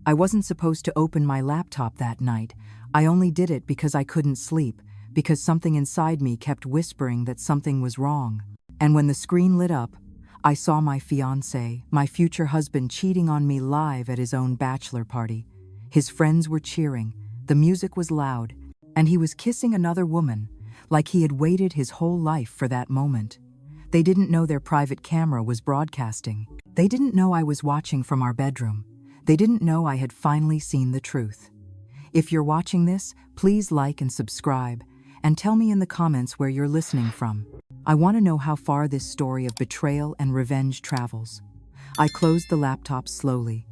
I wasn't supposed to open my laptop that night. I only did it because I couldn't sleep, because something inside me kept whispering that something was wrong. And when the screen lit up, I saw my fiancé, my future husband, cheating on me live at his own bachelor party. His friends were cheering, the music was loud, and he was kissing another woman, like he had waited his whole life for that moment. They didn't know their private camera was broadcasting. They didn't know I was watching from our bedroom. They didn't know I had finally seen the truth. If you're watching this, please like and subscribe, and tell me in the comments where you're listening from. I want to know how far this story of betrayal and revenge travels. I closed the laptop slowly,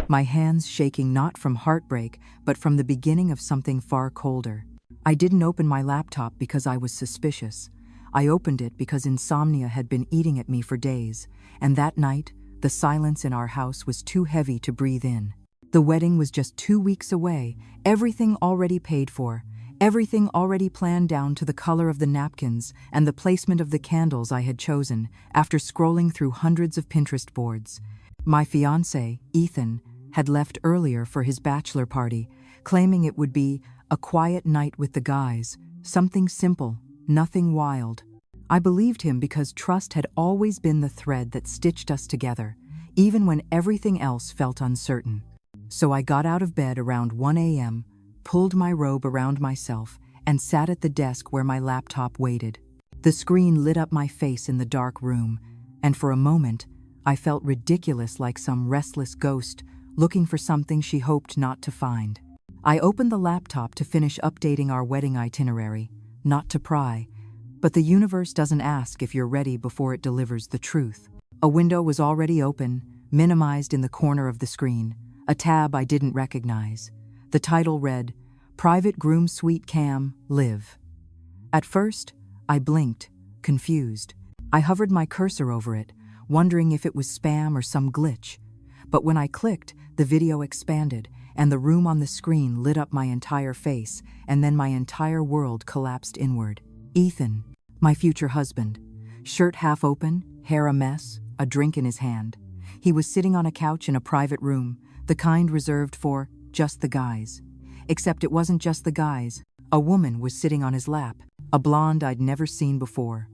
my hands shaking not from heartbreak, but from the beginning of something far colder. I didn't open my laptop because I was suspicious. I opened it because insomnia had been eating at me for days, and that night, the silence in our house was too heavy to breathe in. The wedding was just 2 weeks away, everything already paid for, everything already planned down to the color of the napkins and the placement of the candles I had chosen after scrolling through hundreds of Pinterest boards. My fiancé, Ethan, had left earlier for his bachelor party, claiming it would be a quiet night with the guys, something simple, nothing wild. I believed him because trust had always been the thread that stitched us together, even when everything else felt uncertain. So I got out of bed around 1 a.m., pulled my robe around myself, and sat at the desk where my laptop waited. The screen lit up my face in the dark room, and for a moment, I felt ridiculous, like some restless ghost looking for something she hoped not to find. I opened the laptop to finish updating our wedding itinerary, not to pry, but the universe doesn't ask if you're ready before it delivers the truth. A window was already open, minimized in the corner of the screen, a tab I didn't recognize. The title read, "Private Groom Suite Cam, Live." At first, I blinked, confused. I hovered my cursor over it, wondering if it was spam or some glitch. But when I clicked, the video expanded, and the room on the screen lit up my entire face, and then my entire world collapsed inward. Ethan, my future husband, shirt half open, hair a mess, a drink in his hand. He was sitting on a couch in a private room, the kind reserved for just the guys. Except it wasn't just the guys. A woman was sitting on his lap, a blonde I'd never seen before,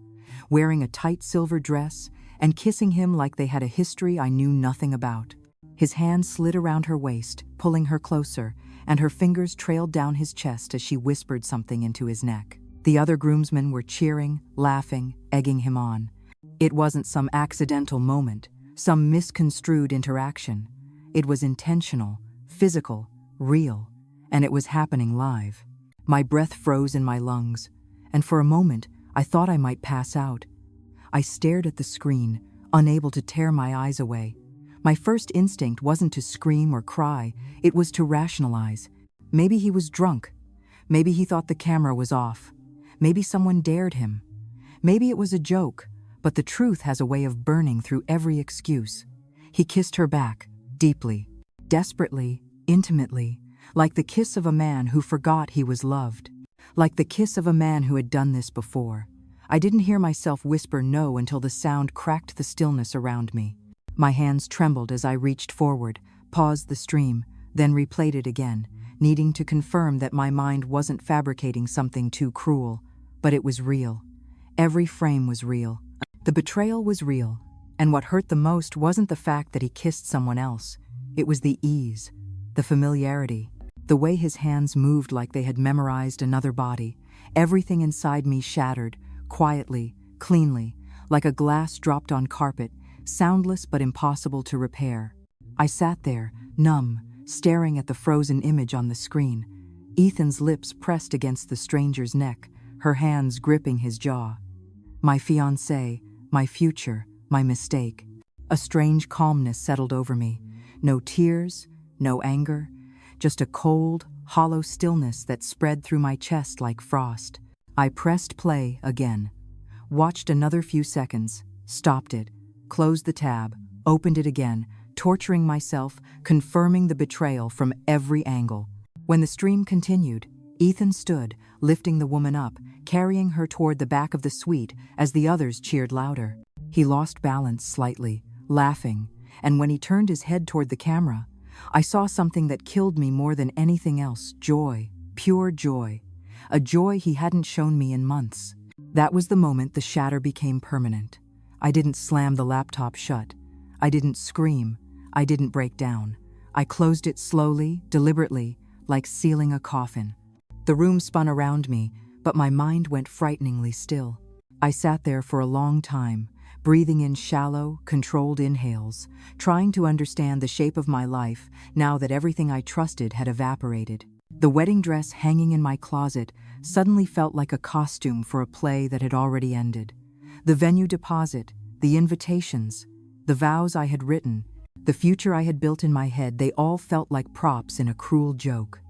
wearing a tight silver dress and kissing him like they had a history I knew nothing about. His hand slid around her waist, pulling her closer, and her fingers trailed down his chest as she whispered something into his neck. The other groomsmen were cheering, laughing, egging him on. It wasn't some accidental moment, some misconstrued interaction. It was intentional, physical, real, and it was happening live. My breath froze in my lungs, and for a moment, I thought I might pass out. I stared at the screen, unable to tear my eyes away. My first instinct wasn't to scream or cry, it was to rationalize. Maybe he was drunk. Maybe he thought the camera was off. Maybe someone dared him. Maybe it was a joke, but the truth has a way of burning through every excuse. He kissed her back, deeply, desperately, intimately, like the kiss of a man who forgot he was loved. Like the kiss of a man who had done this before. I didn't hear myself whisper no until the sound cracked the stillness around me. My hands trembled as I reached forward, paused the stream, then replayed it again, needing to confirm that my mind wasn't fabricating something too cruel, but it was real. Every frame was real. The betrayal was real, and what hurt the most wasn't the fact that he kissed someone else. It was the ease, the familiarity, the way his hands moved like they had memorized another body. Everything inside me shattered, quietly, cleanly, like a glass dropped on carpet, soundless but impossible to repair. I sat there, numb, staring at the frozen image on the screen. Ethan's lips pressed against the stranger's neck, her hands gripping his jaw. My fiancé, my future, my mistake. A strange calmness settled over me. No tears, no anger, just a cold, hollow stillness that spread through my chest like frost. I pressed play again, watched another few seconds, stopped it, closed the tab, opened it again, torturing myself, confirming the betrayal from every angle. When the stream continued, Ethan stood, lifting the woman up, carrying her toward the back of the suite as the others cheered louder. He lost balance slightly, laughing, and when he turned his head toward the camera, I saw something that killed me more than anything else: joy, pure joy. A joy he hadn't shown me in months. That was the moment the shatter became permanent. I didn't slam the laptop shut. I didn't scream. I didn't break down. I closed it slowly, deliberately, like sealing a coffin. The room spun around me, but my mind went frighteningly still. I sat there for a long time, breathing in shallow, controlled inhales, trying to understand the shape of my life now that everything I trusted had evaporated. The wedding dress hanging in my closet suddenly felt like a costume for a play that had already ended. The venue deposit, the invitations, the vows I had written, the future I had built in my head, they all felt like props in a cruel joke.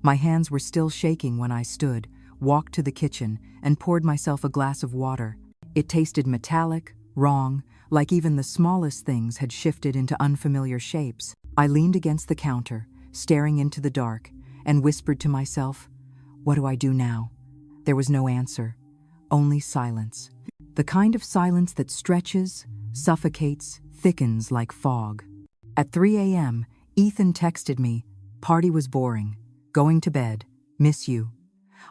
My hands were still shaking when I stood, walked to the kitchen, and poured myself a glass of water. It tasted metallic, wrong, like even the smallest things had shifted into unfamiliar shapes. I leaned against the counter, staring into the dark, and whispered to myself, "What do I do now?" There was no answer, only silence. The kind of silence that stretches, suffocates, thickens like fog. At 3 a.m., Ethan texted me, "Party was boring. Going to bed. Miss you."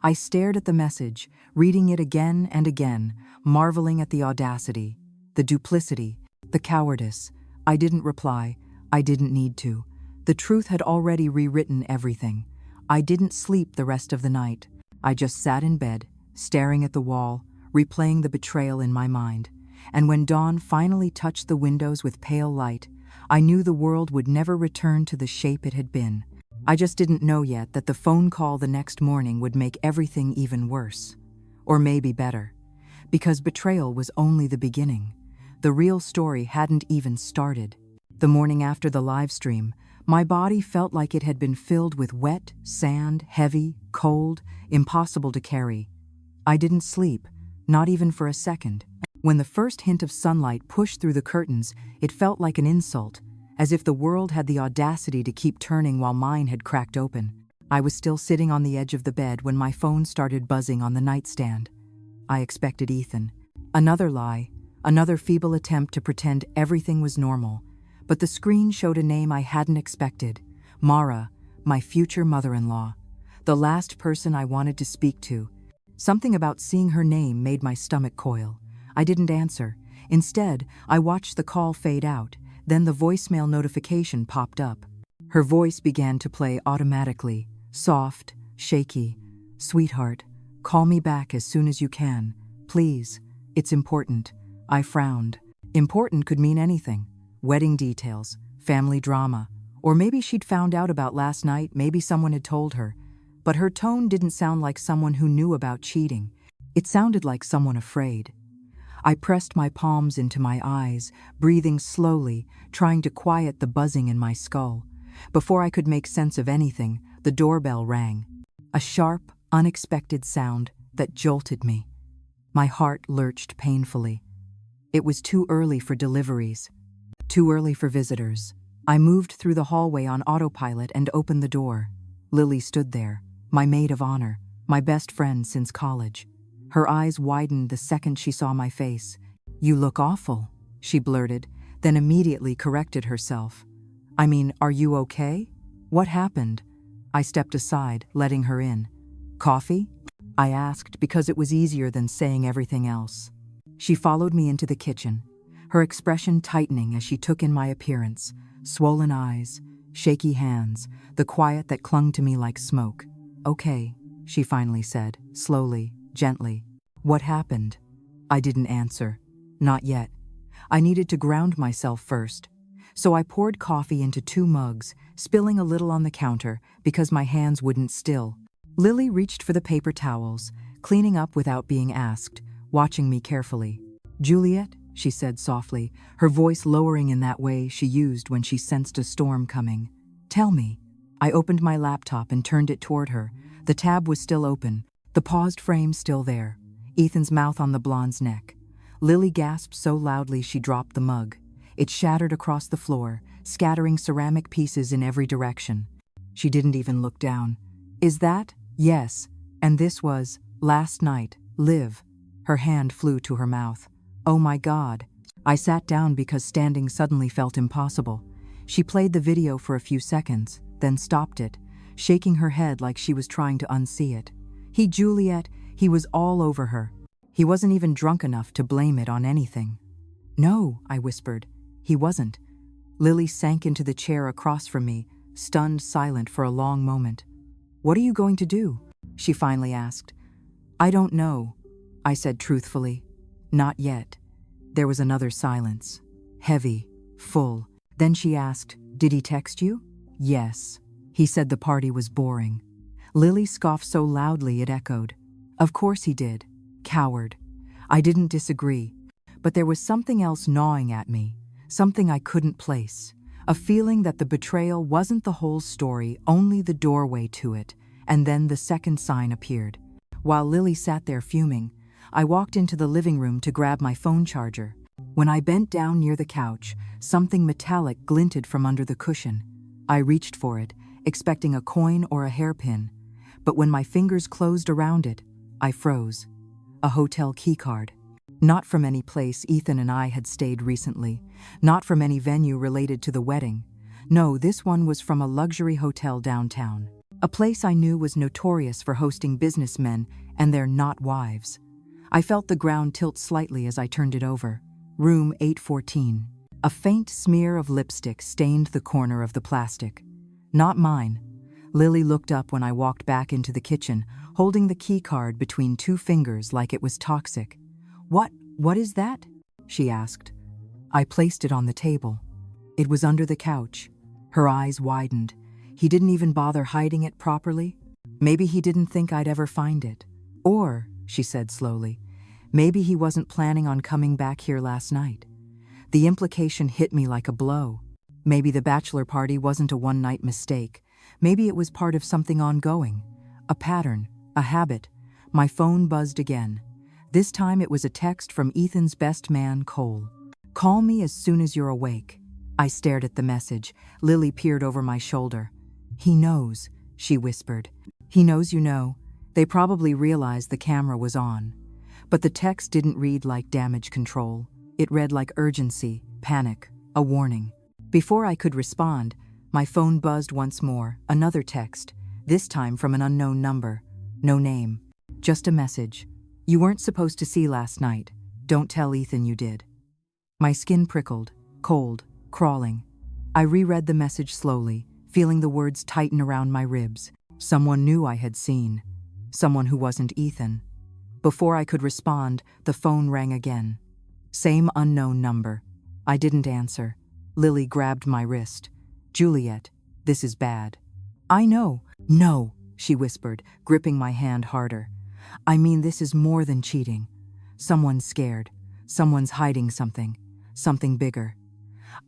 I stared at the message, reading it again and again, marveling at the audacity, the duplicity, the cowardice. I didn't reply. I didn't need to. The truth had already rewritten everything. I didn't sleep the rest of the night. I just sat in bed, staring at the wall, replaying the betrayal in my mind. And when dawn finally touched the windows with pale light, I knew the world would never return to the shape it had been. I just didn't know yet that the phone call the next morning would make everything even worse. Or maybe better. Because betrayal was only the beginning. The real story hadn't even started. The morning after the live stream, my body felt like it had been filled with wet, sand, heavy, cold, impossible to carry. I didn't sleep, not even for a second. When the first hint of sunlight pushed through the curtains, it felt like an insult, as if the world had the audacity to keep turning while mine had cracked open. I was still sitting on the edge of the bed when my phone started buzzing on the nightstand. I expected Ethan. Another lie, another feeble attempt to pretend everything was normal. But the screen showed a name I hadn't expected: Mara, my future mother-in-law. The last person I wanted to speak to. Something about seeing her name made my stomach coil. I didn't answer. Instead, I watched the call fade out. Then the voicemail notification popped up. Her voice began to play automatically, soft, shaky. "Sweetheart, call me back as soon as you can. Please, it's important." I frowned. Important could mean anything. Wedding details, family drama, or maybe she'd found out about last night, maybe someone had told her. But her tone didn't sound like someone who knew about cheating. It sounded like someone afraid. I pressed my palms into my eyes, breathing slowly, trying to quiet the buzzing in my skull. Before I could make sense of anything, the doorbell rang. A sharp, unexpected sound that jolted me. My heart lurched painfully. It was too early for deliveries. Too early for visitors. I moved through the hallway on autopilot and opened the door. Lily stood there, my maid of honor, my best friend since college. Her eyes widened the second she saw my face. "You look awful," she blurted, then immediately corrected herself. "I mean, are you okay? What happened?" I stepped aside, letting her in. "Coffee?" I asked because it was easier than saying everything else. She followed me into the kitchen, her expression tightening as she took in my appearance, swollen eyes, shaky hands, the quiet that clung to me like smoke. "Okay," she finally said, slowly, gently. "What happened?" I didn't answer. Not yet. I needed to ground myself first. So I poured coffee into 2 mugs, spilling a little on the counter because my hands wouldn't still. Lily reached for the paper towels, cleaning up without being asked, watching me carefully. "Juliet," she said softly, her voice lowering in that way she used when she sensed a storm coming. "Tell me." I opened my laptop and turned it toward her. The tab was still open, the paused frame still there, Ethan's mouth on the blonde's neck. Lily gasped so loudly she dropped the mug. It shattered across the floor, scattering ceramic pieces in every direction. She didn't even look down. "Is that?" "Yes. And this was last night. Liv." Her hand flew to her mouth. "Oh my God." I sat down because standing suddenly felt impossible. She played the video for a few seconds, then stopped it, shaking her head like she was trying to unsee it. Juliet, he was all over her. He wasn't even drunk enough to blame it on anything. No, I whispered. He wasn't. Lily sank into the chair across from me, stunned silent for a long moment. What are you going to do? She finally asked. I don't know, I said truthfully. Not yet. There was another silence. Heavy, full. Then she asked, did he text you? Yes. He said the party was boring. Lily scoffed so loudly it echoed. Of course he did. Coward. I didn't disagree. But there was something else gnawing at me, something I couldn't place. A feeling that the betrayal wasn't the whole story, only the doorway to it. And then the second sign appeared. While Lily sat there fuming, I walked into the living room to grab my phone charger. When I bent down near the couch, something metallic glinted from under the cushion. I reached for it, expecting a coin or a hairpin, but when my fingers closed around it, I froze. A hotel keycard. Not from any place Ethan and I had stayed recently, not from any venue related to the wedding. No, this one was from a luxury hotel downtown. A place I knew was notorious for hosting businessmen and their not wives. I felt the ground tilt slightly as I turned it over. Room 814. A faint smear of lipstick stained the corner of the plastic. Not mine. Lily looked up when I walked back into the kitchen, holding the key card between two fingers like it was toxic. What is that? She asked. I placed it on the table. It was under the couch. Her eyes widened. He didn't even bother hiding it properly. Maybe he didn't think I'd ever find it. Or, she said slowly, maybe he wasn't planning on coming back here last night. The implication hit me like a blow. Maybe the bachelor party wasn't a one-night mistake. Maybe it was part of something ongoing. A pattern, a habit. My phone buzzed again. This time it was a text from Ethan's best man, Cole. Call me as soon as you're awake. I stared at the message. Lily peered over my shoulder. He knows, she whispered. He knows you know. They probably realized the camera was on. But the text didn't read like damage control. It read like urgency, panic, a warning. Before I could respond, my phone buzzed once more, another text, this time from an unknown number. No name. Just a message. You weren't supposed to see last night. Don't tell Ethan you did. My skin prickled, cold, crawling. I reread the message slowly, feeling the words tighten around my ribs. Someone new I had seen. Someone who wasn't Ethan. Before I could respond, the phone rang again. Same unknown number. I didn't answer. Lily grabbed my wrist. Juliet, this is bad. I know. No, she whispered, gripping my hand harder. I mean, this is more than cheating. Someone's scared. Someone's hiding something. Something bigger.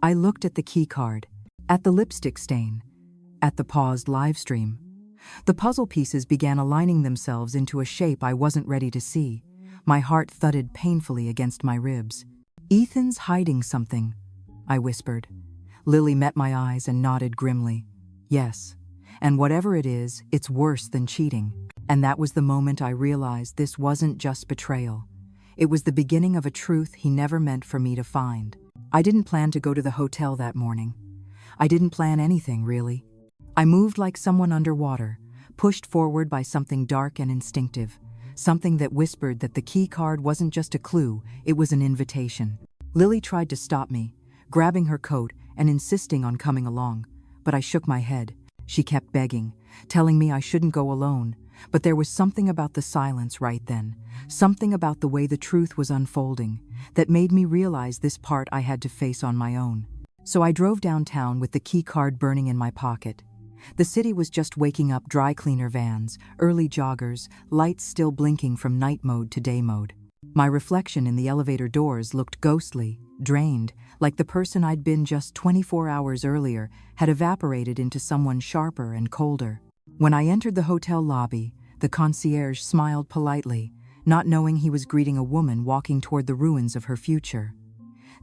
I looked at the key card, at the lipstick stain, at the paused live stream. The puzzle pieces began aligning themselves into a shape I wasn't ready to see. My heart thudded painfully against my ribs. Ethan's hiding something, I whispered. Lily met my eyes and nodded grimly. Yes, and whatever it is, it's worse than cheating. And that was the moment I realized this wasn't just betrayal. It was the beginning of a truth he never meant for me to find. I didn't plan to go to the hotel that morning. I didn't plan anything, really. I moved like someone underwater, pushed forward by something dark and instinctive, something that whispered that the key card wasn't just a clue, it was an invitation. Lily tried to stop me, grabbing her coat and insisting on coming along, but I shook my head. She kept begging, telling me I shouldn't go alone. But there was something about the silence right then, something about the way the truth was unfolding, that made me realize this part I had to face on my own. So I drove downtown with the key card burning in my pocket. The city was just waking up dry cleaner vans, early joggers, lights still blinking from night mode to day mode. My reflection in the elevator doors looked ghostly, drained, like the person I'd been just 24 hours earlier had evaporated into someone sharper and colder. When I entered the hotel lobby, the concierge smiled politely, not knowing he was greeting a woman walking toward the ruins of her future.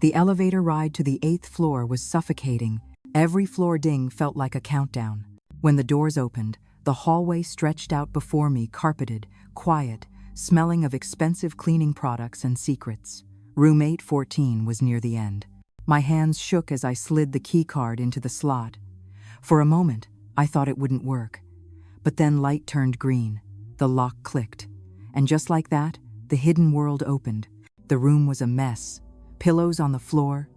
The elevator ride to the 8th floor was suffocating. Every floor ding felt like a countdown. When the doors opened, the hallway stretched out before me, carpeted, quiet, smelling of expensive cleaning products and secrets. Room 814 was near the end. My hands shook as I slid the key card into the slot. For a moment, I thought it wouldn't work. But then light turned green, the lock clicked, and just like that, the hidden world opened. The room was a mess. Pillows on the floor,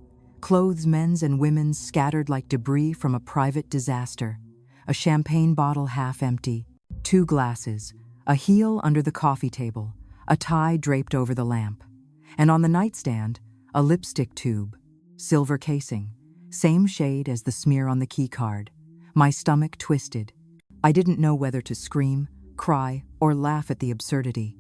clothes men's and women's scattered like debris from a private disaster, a champagne bottle half empty, 2 glasses, a heel under the coffee table, a tie draped over the lamp, and on the nightstand, a lipstick tube, silver casing, same shade as the smear on the key card. My stomach twisted. I didn't know whether to scream, cry, or laugh at the absurdity.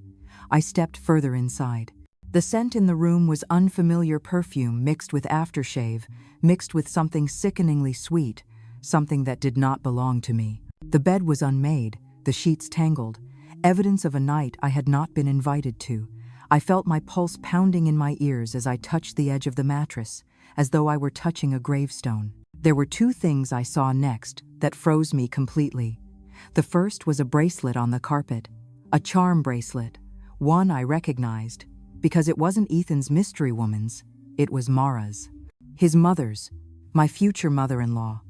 I stepped further inside. The scent in the room was unfamiliar perfume mixed with aftershave, mixed with something sickeningly sweet, something that did not belong to me. The bed was unmade, the sheets tangled, evidence of a night I had not been invited to. I felt my pulse pounding in my ears as I touched the edge of the mattress, as though I were touching a gravestone. There were 2 things I saw next that froze me completely. The first was a bracelet on the carpet, a charm bracelet, one I recognized, because it wasn't Ethan's mystery woman's, it was Mara's. His mother's, my future mother-in-law.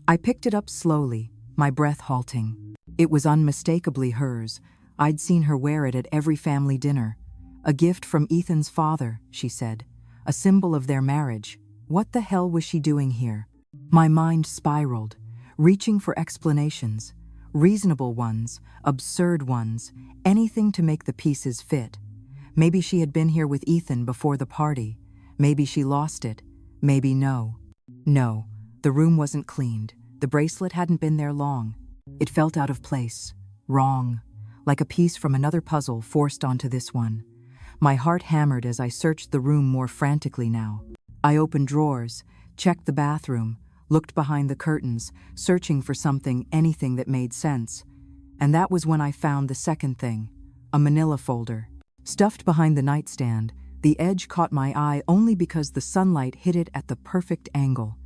I picked it up slowly, my breath halting. It was unmistakably hers. I'd seen her wear it at every family dinner. A gift from Ethan's father, she said. A symbol of their marriage. What the hell was she doing here? My mind spiraled, reaching for explanations. Reasonable ones, absurd ones, anything to make the pieces fit. Maybe she had been here with Ethan before the party. Maybe she lost it. Maybe no. No, the room wasn't cleaned. The bracelet hadn't been there long. It felt out of place, wrong, like a piece from another puzzle forced onto this one. My heart hammered as I searched the room more frantically now. I opened drawers, checked the bathroom, looked behind the curtains, searching for something, anything that made sense. And that was when I found the second thing, a manila folder. Stuffed behind the nightstand, the edge caught my eye only because the sunlight hit it at the perfect angle.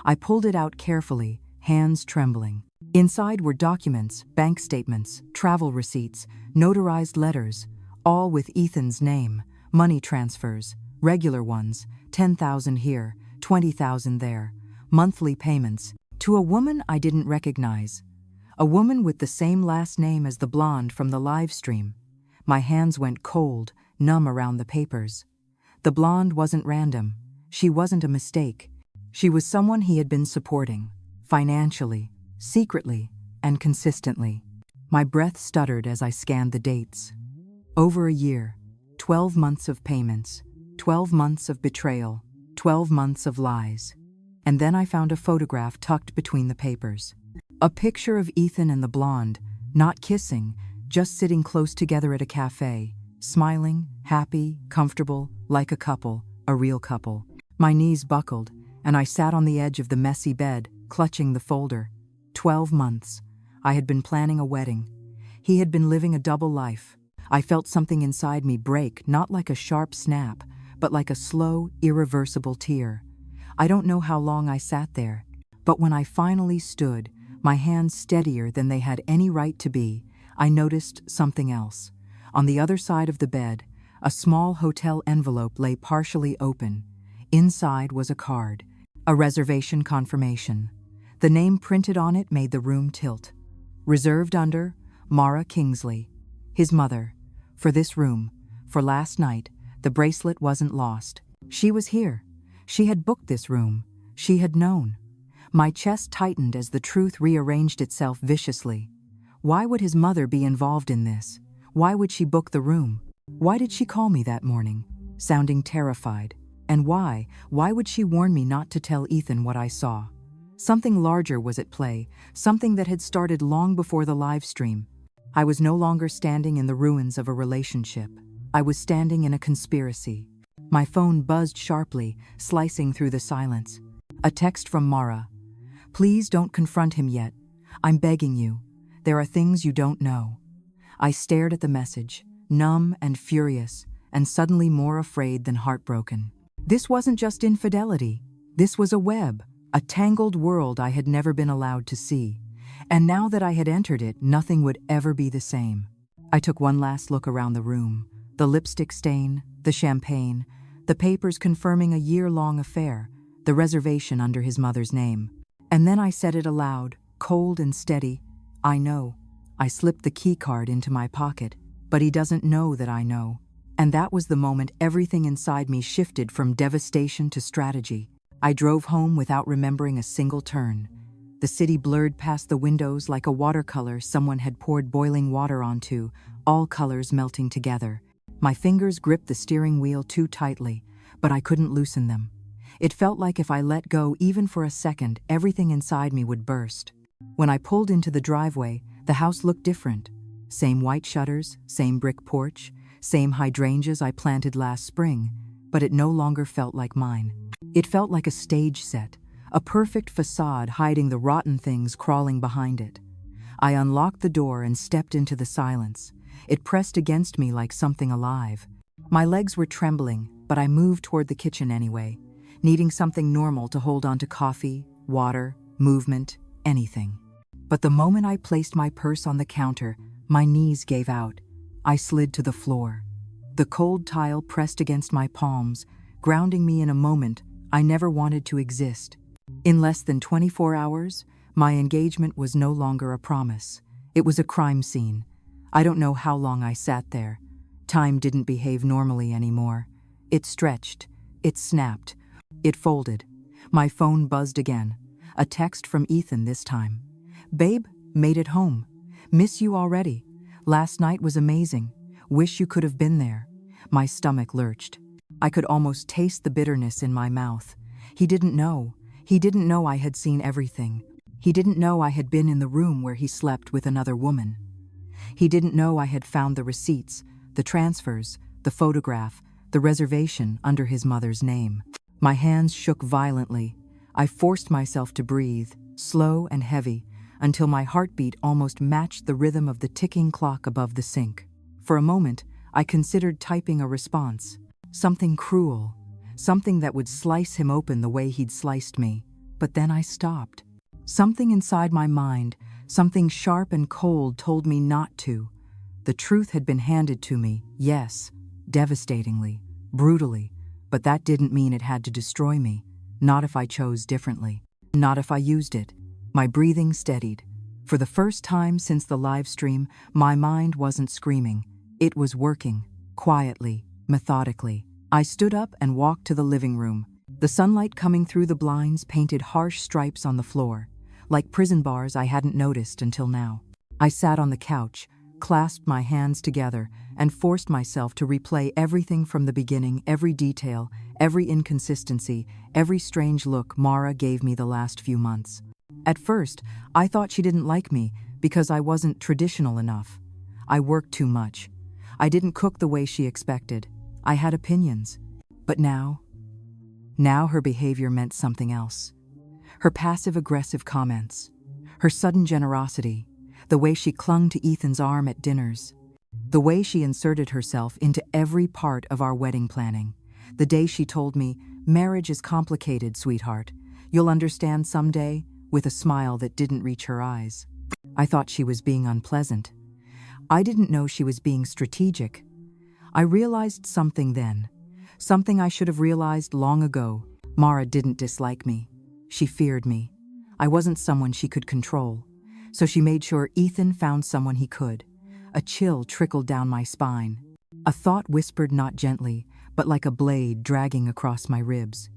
I pulled it out carefully, hands trembling. Inside were documents, bank statements, travel receipts, notarized letters, all with Ethan's name, money transfers, regular ones, 10,000 here, 20,000 there, monthly payments, to a woman I didn't recognize. A woman with the same last name as the blonde from the live stream. My hands went cold, numb around the papers. The blonde wasn't random. She wasn't a mistake. She was someone he had been supporting, financially, secretly, and consistently. My breath stuttered as I scanned the dates. Over a year, 12 months of payments, 12 months of betrayal, 12 months of lies. And then I found a photograph tucked between the papers. A picture of Ethan and the blonde, not kissing, just sitting close together at a cafe, smiling, happy, comfortable, like a couple, a real couple. My knees buckled, and I sat on the edge of the messy bed, clutching the folder. 12 months. I had been planning a wedding. He had been living a double life. I felt something inside me break, not like a sharp snap, but like a slow, irreversible tear. I don't know how long I sat there, but when I finally stood, my hands steadier than they had any right to be, I noticed something else. On the other side of the bed, a small hotel envelope lay partially open. Inside was a card, a reservation confirmation. The name printed on it made the room tilt. Reserved under Mara Kingsley, his mother. For this room, for last night, the bracelet wasn't lost. She was here. She had booked this room. She had known. My chest tightened as the truth rearranged itself viciously. Why would his mother be involved in this? Why would she book the room? Why did she call me that morning, sounding terrified? And why would she warn me not to tell Ethan what I saw? Something larger was at play, something that had started long before the live stream. I was no longer standing in the ruins of a relationship. I was standing in a conspiracy. My phone buzzed sharply, slicing through the silence. A text from Mara. Please don't confront him yet. I'm begging you. There are things you don't know. I stared at the message, numb and furious, and suddenly more afraid than heartbroken. This wasn't just infidelity. This was a web, a tangled world I had never been allowed to see. And now that I had entered it, nothing would ever be the same. I took one last look around the room. The lipstick stain, the champagne, the papers confirming a year-long affair, the reservation under his mother's name. And then I said it aloud, cold and steady, I know. I slipped the keycard into my pocket, but he doesn't know that I know. And that was the moment everything inside me shifted from devastation to strategy. I drove home without remembering a single turn. The city blurred past the windows like a watercolor someone had poured boiling water onto, all colors melting together. My fingers gripped the steering wheel too tightly, but I couldn't loosen them. It felt like if I let go even for a second, everything inside me would burst. When I pulled into the driveway, the house looked different. Same white shutters, same brick porch, same hydrangeas I planted last spring, but it no longer felt like mine. It felt like a stage set, a perfect facade hiding the rotten things crawling behind it. I unlocked the door and stepped into the silence. It pressed against me like something alive. My legs were trembling, but I moved toward the kitchen anyway, needing something normal to hold on to coffee, water, movement, anything. But the moment I placed my purse on the counter, my knees gave out. I slid to the floor. The cold tile pressed against my palms, grounding me in a moment I never wanted to exist. In less than 24 hours, my engagement was no longer a promise. It was a crime scene. I don't know how long I sat there. Time didn't behave normally anymore. It stretched. It snapped. It folded. My phone buzzed again. A text from Ethan this time. Babe, made it home. Miss you already. Last night was amazing. Wish you could have been there. My stomach lurched. I could almost taste the bitterness in my mouth. He didn't know. He didn't know I had seen everything. He didn't know I had been in the room where he slept with another woman. He didn't know I had found the receipts, the transfers, the photograph, the reservation under his mother's name. My hands shook violently. I forced myself to breathe, slow and heavy, until my heartbeat almost matched the rhythm of the ticking clock above the sink. For a moment, I considered typing a response. Something cruel. Something that would slice him open the way he'd sliced me. But then I stopped. Something inside my mind, something sharp and cold, told me not to. The truth had been handed to me, yes, devastatingly, brutally, but that didn't mean it had to destroy me. Not if I chose differently. Not if I used it. My breathing steadied. For the first time since the live stream, my mind wasn't screaming. It was working, quietly, methodically. I stood up and walked to the living room. The sunlight coming through the blinds painted harsh stripes on the floor, like prison bars I hadn't noticed until now. I sat on the couch, clasped my hands together, and forced myself to replay everything from the beginning, every detail, every inconsistency, every strange look Mara gave me the last few months. At first, I thought she didn't like me because I wasn't traditional enough. I worked too much. I didn't cook the way she expected. I had opinions. But now her behavior meant something else. Her passive-aggressive comments, her sudden generosity, the way she clung to Ethan's arm at dinners, the way she inserted herself into every part of our wedding planning. The day she told me, "Marriage is complicated, sweetheart. You'll understand someday," with a smile that didn't reach her eyes. I thought she was being unpleasant. I didn't know she was being strategic. I realized something then, something I should have realized long ago. Mara didn't dislike me. She feared me. I wasn't someone she could control. So she made sure Ethan found someone he could. A chill trickled down my spine. A thought whispered not gently, but like a blade dragging across my ribs.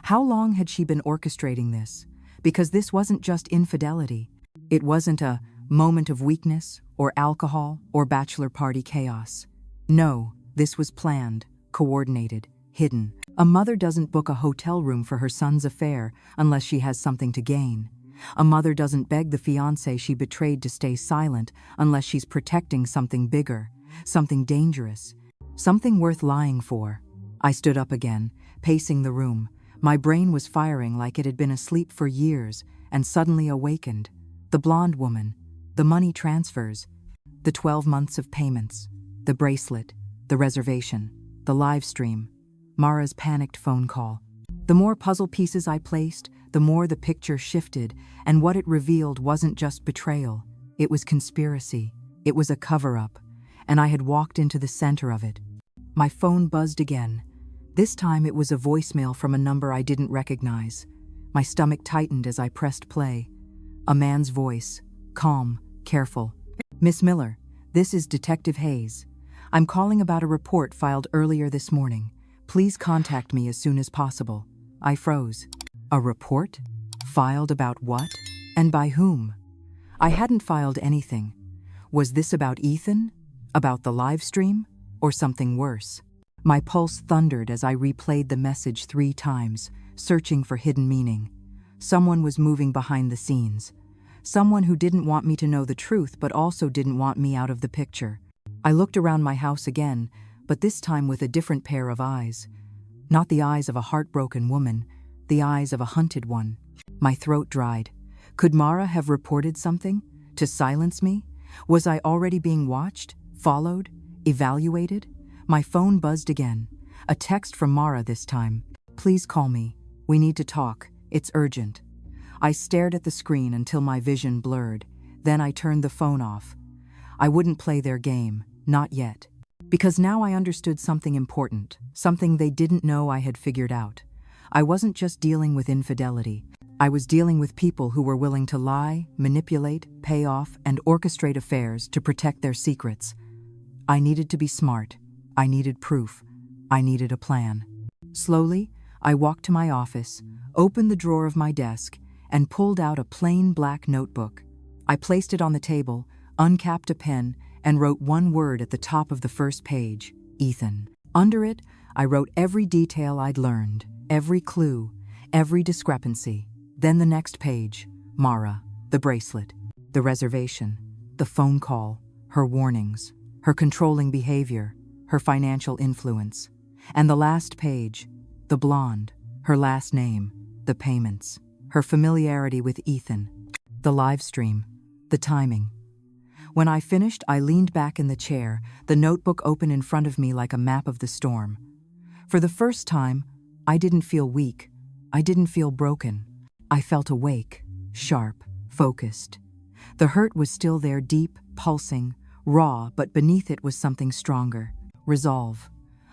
How long had she been orchestrating this? Because this wasn't just infidelity. It wasn't a moment of weakness, or alcohol, or bachelor party chaos. No, this was planned, coordinated, hidden. A mother doesn't book a hotel room for her son's affair unless she has something to gain. A mother doesn't beg the fiancé she betrayed to stay silent unless she's protecting something bigger, something dangerous, something worth lying for. I stood up again, pacing the room. My brain was firing like it had been asleep for years and suddenly awakened. The blonde woman, the money transfers, the 12 months of payments, the bracelet, the reservation, the live stream, Mara's panicked phone call. The more puzzle pieces I placed, the more the picture shifted, and what it revealed wasn't just betrayal. It was conspiracy. It was a cover-up, and I had walked into the center of it. My phone buzzed again. This time it was a voicemail from a number I didn't recognize. My stomach tightened as I pressed play. A man's voice, calm, careful. "Miss Miller, this is Detective Hayes. I'm calling about a report filed earlier this morning. Please contact me as soon as possible." I froze. A report? Filed about what? And by whom? I hadn't filed anything. Was this about Ethan? About the live stream? Or something worse? My pulse thundered as I replayed the message 3 times, searching for hidden meaning. Someone was moving behind the scenes. Someone who didn't want me to know the truth but also didn't want me out of the picture. I looked around my house again, but this time with a different pair of eyes. Not the eyes of a heartbroken woman, the eyes of a hunted one. My throat dried. Could Mara have reported something? To silence me? Was I already being watched? Followed? Evaluated? My phone buzzed again. A text from Mara this time. "Please call me. We need to talk. It's urgent." I stared at the screen until my vision blurred. Then I turned the phone off. I wouldn't play their game. Not yet. Because now I understood something important, something they didn't know I had figured out. I wasn't just dealing with infidelity. I was dealing with people who were willing to lie, manipulate, pay off, and orchestrate affairs to protect their secrets. I needed to be smart. I needed proof. I needed a plan. Slowly, I walked to my office, opened the drawer of my desk, and pulled out a plain black notebook. I placed it on the table, uncapped a pen, and wrote one word at the top of the first page: Ethan. Under it, I wrote every detail I'd learned, every clue, every discrepancy. Then the next page: Mara, the bracelet, the reservation, the phone call, her warnings, her controlling behavior, her financial influence. And the last page: the blonde, her last name, the payments, her familiarity with Ethan, the live stream, the timing. When I finished, I leaned back in the chair, the notebook open in front of me like a map of the storm. For the first time, I didn't feel weak. I didn't feel broken. I felt awake, sharp, focused. The hurt was still there, deep, pulsing, raw, but beneath it was something stronger: resolve.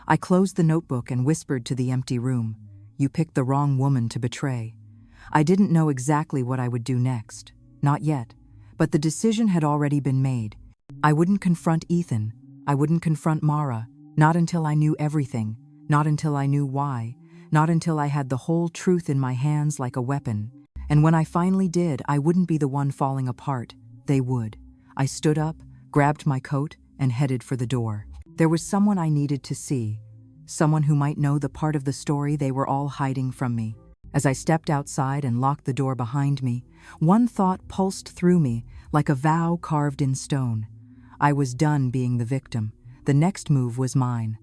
I closed the notebook and whispered to the empty room, "You picked the wrong woman to betray." I didn't know exactly what I would do next. Not yet. But the decision had already been made. I wouldn't confront Ethan. I wouldn't confront Mara. Not until I knew everything. Not until I knew why. Not until I had the whole truth in my hands like a weapon. And when I finally did, I wouldn't be the one falling apart. They would. I stood up, grabbed my coat, and headed for the door. There was someone I needed to see. Someone who might know the part of the story they were all hiding from me. As I stepped outside and locked the door behind me, one thought pulsed through me like a vow carved in stone. I was done being the victim. The next move was mine.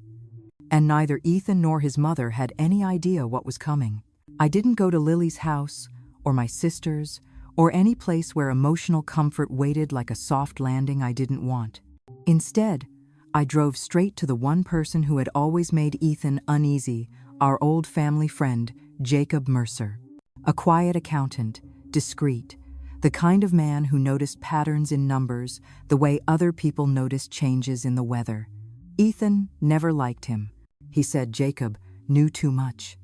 And neither Ethan nor his mother had any idea what was coming. I didn't go to Lily's house, or my sister's, or any place where emotional comfort waited like a soft landing I didn't want. Instead, I drove straight to the one person who had always made Ethan uneasy, our old family friend, Jacob Mercer. A quiet accountant, discreet, the kind of man who noticed patterns in numbers the way other people noticed changes in the weather. Ethan never liked him. He said Jacob knew too much.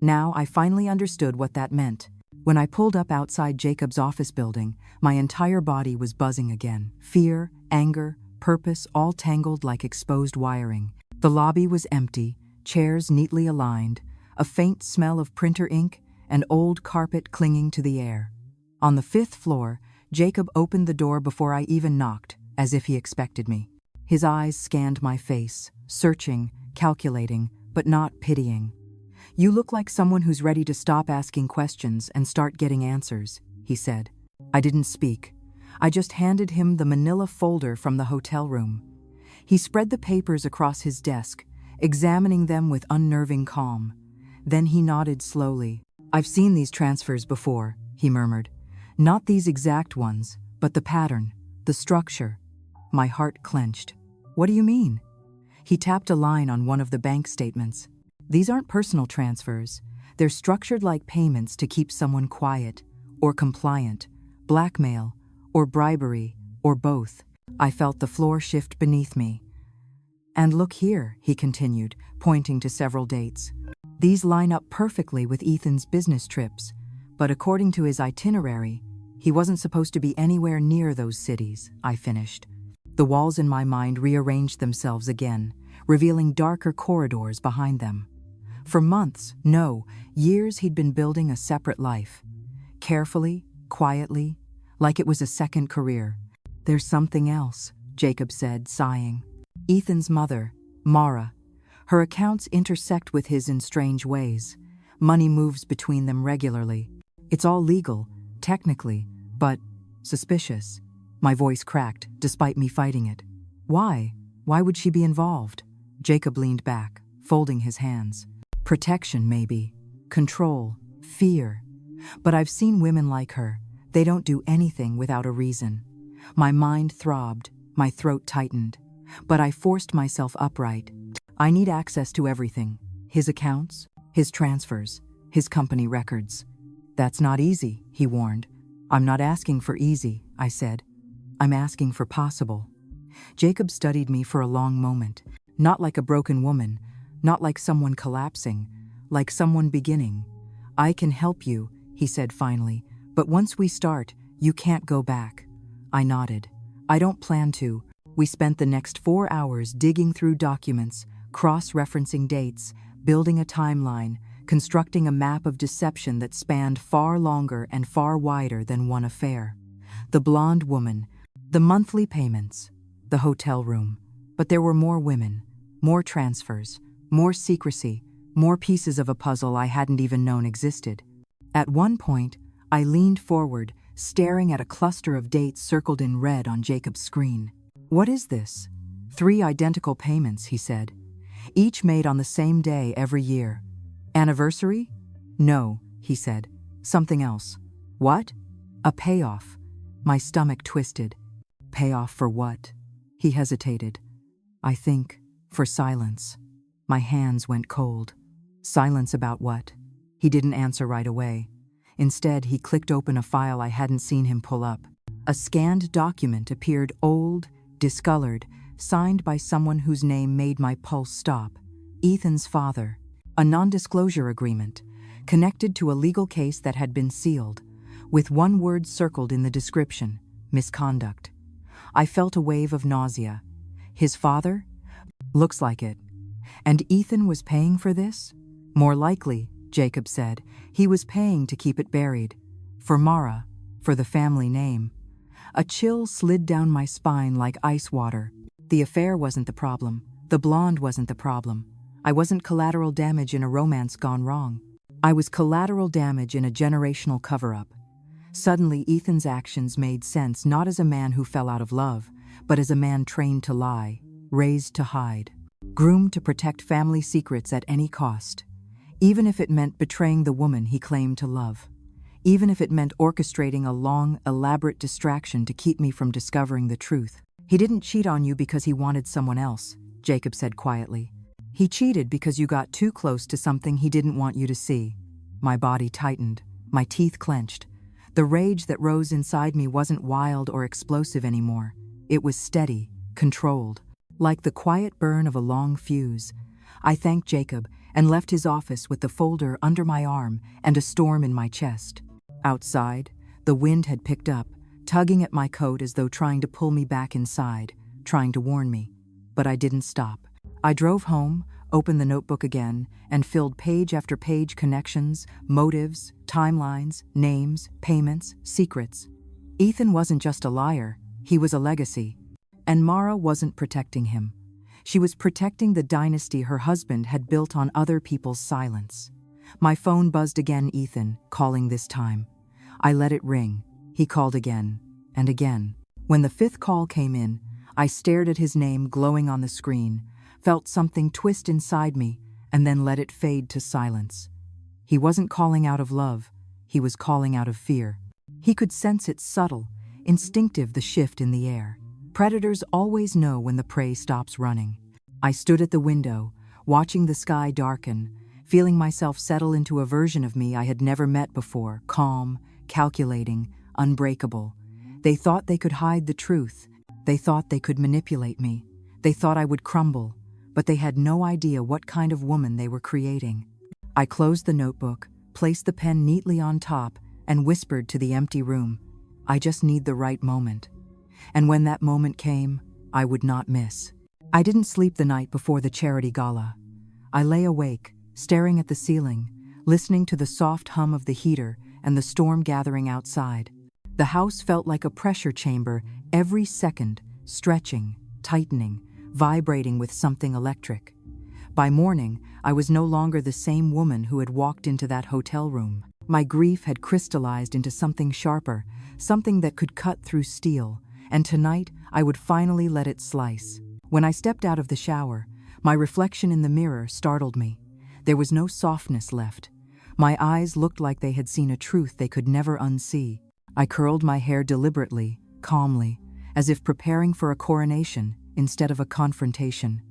Now I finally understood what that meant. When I pulled up outside Jacob's office building, my entire body was buzzing again. Fear, anger, purpose, all tangled like exposed wiring. The lobby was empty, chairs neatly aligned, a faint smell of printer ink, and old carpet clinging to the air. On the 5th floor, Jacob opened the door before I even knocked, as if he expected me. His eyes scanned my face, searching, calculating, but not pitying. "You look like someone who's ready to stop asking questions and start getting answers," he said. I didn't speak. I just handed him the manila folder from the hotel room. He spread the papers across his desk, examining them with unnerving calm. Then he nodded slowly. "I've seen these transfers before," he murmured. "Not these exact ones, but the pattern, the structure." My heart clenched. "What do you mean?" He tapped a line on one of the bank statements. "These aren't personal transfers. They're structured like payments to keep someone quiet, or compliant, blackmail, or bribery, or both." I felt the floor shift beneath me. "And look here," he continued, pointing to several dates. These line up perfectly with Ethan's business trips, but according to his itinerary, he wasn't supposed to be anywhere near those cities, I finished. The walls in my mind rearranged themselves again, revealing darker corridors behind them. For months, no, years he'd been building a separate life. Carefully, quietly, like it was a second career. There's something else, Jacob said, sighing. Ethan's mother, Mara. Her accounts intersect with his in strange ways. Money moves between them regularly. It's all legal, technically, but suspicious. My voice cracked, despite me fighting it. Why? Why would she be involved? Jacob leaned back, folding his hands. Protection, maybe. Control. Fear. But I've seen women like her. They don't do anything without a reason. My mind throbbed, my throat tightened. But I forced myself upright. I need access to everything. His accounts, his transfers, his company records. That's not easy, he warned. I'm not asking for easy, I said. I'm asking for possible. Jacob studied me for a long moment, not like a broken woman, not like someone collapsing, like someone beginning. I can help you, he said finally, but once we start, you can't go back. I nodded. I don't plan to. We spent the next 4 hours digging through documents, cross-referencing dates, building a timeline, constructing a map of deception that spanned far longer and far wider than one affair. The blonde woman, the monthly payments, the hotel room. But there were more women, more transfers, more secrecy, more pieces of a puzzle I hadn't even known existed. At one point, I leaned forward, staring at a cluster of dates circled in red on Jacob's screen. What is this? 3 identical payments, he said. Each made on the same day every year. Anniversary? No, he said. Something else. What? A payoff. My stomach twisted. Payoff for what? He hesitated. I think, for silence. My hands went cold. Silence about what? He didn't answer right away. Instead, he clicked open a file I hadn't seen him pull up. A scanned document appeared old, discolored, signed by someone whose name made my pulse stop. Ethan's father. A non-disclosure agreement, connected to a legal case that had been sealed, with one word circled in the description: misconduct. I felt a wave of nausea. His father? Looks like it. And Ethan was paying for this? More likely, Jacob said. He was paying to keep it buried. For Mara, for the family name. A chill slid down my spine like ice water. The affair wasn't the problem. The blonde wasn't the problem. I wasn't collateral damage in a romance gone wrong. I was collateral damage in a generational cover-up. Suddenly, Ethan's actions made sense not as a man who fell out of love, but as a man trained to lie, raised to hide, groomed to protect family secrets at any cost, even if it meant betraying the woman he claimed to love, even if it meant orchestrating a long, elaborate distraction to keep me from discovering the truth. He didn't cheat on you because he wanted someone else, Jacob said quietly. He cheated because you got too close to something he didn't want you to see. My body tightened, my teeth clenched. The rage that rose inside me wasn't wild or explosive anymore. It was steady, controlled, like the quiet burn of a long fuse. I thanked Jacob and left his office with the folder under my arm and a storm in my chest. Outside, the wind had picked up, tugging at my coat as though trying to pull me back inside, trying to warn me. But I didn't stop. I drove home, opened the notebook again, and filled page after page connections, motives, timelines, names, payments, secrets. Ethan wasn't just a liar, he was a legacy. And Mara wasn't protecting him. She was protecting the dynasty her husband had built on other people's silence. My phone buzzed again, Ethan, calling this time. I let it ring. He called again, and again. When the 5th call came in, I stared at his name glowing on the screen, felt something twist inside me, and then let it fade to silence. He wasn't calling out of love, he was calling out of fear. He could sense it subtle, instinctive, the shift in the air. Predators always know when the prey stops running. I stood at the window, watching the sky darken, feeling myself settle into a version of me I had never met before, calm, calculating, unbreakable. They thought they could hide the truth. They thought they could manipulate me. They thought I would crumble. But they had no idea what kind of woman they were creating. I closed the notebook, placed the pen neatly on top, and whispered to the empty room, I just need the right moment. And when that moment came, I would not miss. I didn't sleep the night before the charity gala. I lay awake, staring at the ceiling, listening to the soft hum of the heater and the storm gathering outside. The house felt like a pressure chamber, every second, stretching, tightening, vibrating with something electric. By morning, I was no longer the same woman who had walked into that hotel room. My grief had crystallized into something sharper, something that could cut through steel, and tonight I would finally let it slice. When I stepped out of the shower, my reflection in the mirror startled me. There was no softness left. My eyes looked like they had seen a truth they could never unsee. I curled my hair deliberately, calmly, as if preparing for a coronation instead of a confrontation.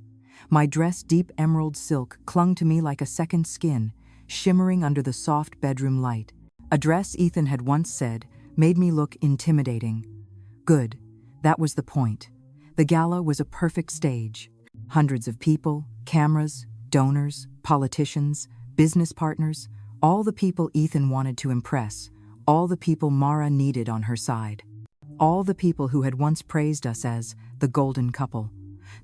My dress, deep emerald silk, clung to me like a second skin, shimmering under the soft bedroom light. A dress, Ethan had once said, made me look intimidating. Good. That was the point. The gala was a perfect stage. Hundreds of people, cameras, donors, politicians, business partners, all the people Ethan wanted to impress, all the people Mara needed on her side. All the people who had once praised us as the golden couple.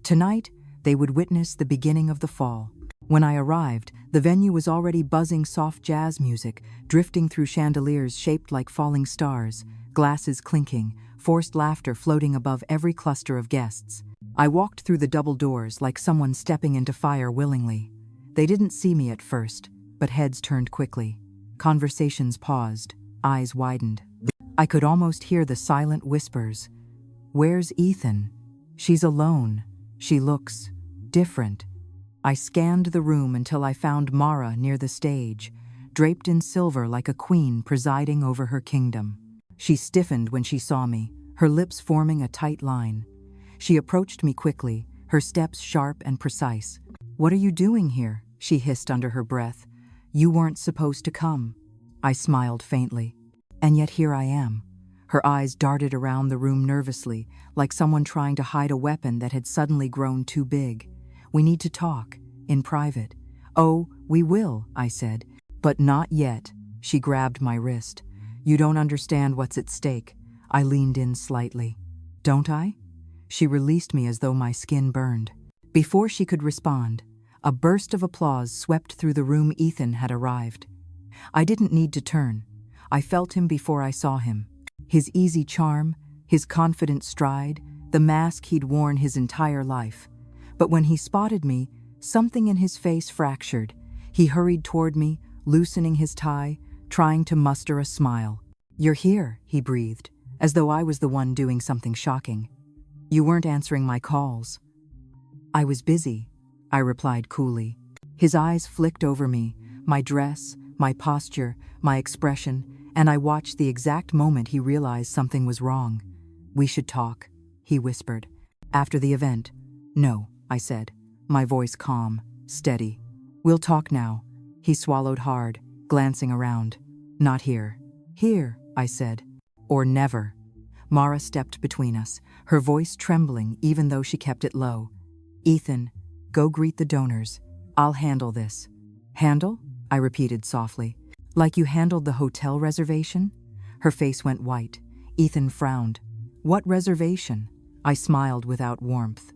Tonight, they would witness the beginning of the fall. When I arrived, the venue was already buzzing soft jazz music, drifting through chandeliers shaped like falling stars, glasses clinking, forced laughter floating above every cluster of guests. I walked through the double doors like someone stepping into fire willingly. They didn't see me at first, but heads turned quickly. Conversations paused, eyes widened. I could almost hear the silent whispers. Where's Ethan? She's alone. She looks different. I scanned the room until I found Mara near the stage, draped in silver like a queen presiding over her kingdom. She stiffened when she saw me, her lips forming a tight line. She approached me quickly, her steps sharp and precise. "What are you doing here?" she hissed under her breath. "You weren't supposed to come." I smiled faintly. And yet here I am. Her eyes darted around the room nervously, like someone trying to hide a weapon that had suddenly grown too big. "We need to talk, in private." "Oh, we will," I said. "But not yet." She grabbed my wrist. "You don't understand what's at stake." I leaned in slightly. "Don't I?" She released me as though my skin burned. Before she could respond, a burst of applause swept through the room. Ethan had arrived. I didn't need to turn. I felt him before I saw him. His easy charm, his confident stride, the mask he'd worn his entire life. But when he spotted me, something in his face fractured. He hurried toward me, loosening his tie, trying to muster a smile. "You're here," he breathed, as though I was the one doing something shocking. "You weren't answering my calls." "I was busy," I replied coolly. His eyes flicked over me, my dress, my posture, my expression, and I watched the exact moment he realized something was wrong. "We should talk," he whispered. "After the event." "No," I said, my voice calm, steady. "We'll talk now." He swallowed hard, glancing around. "Not here." "Here," I said. "Or never." Mara stepped between us, her voice trembling even though she kept it low. "Ethan, go greet the donors. I'll handle this." "Handle?" I repeated softly. "Like you handled the hotel reservation?" Her face went white. Ethan frowned. "What reservation?" I smiled without warmth.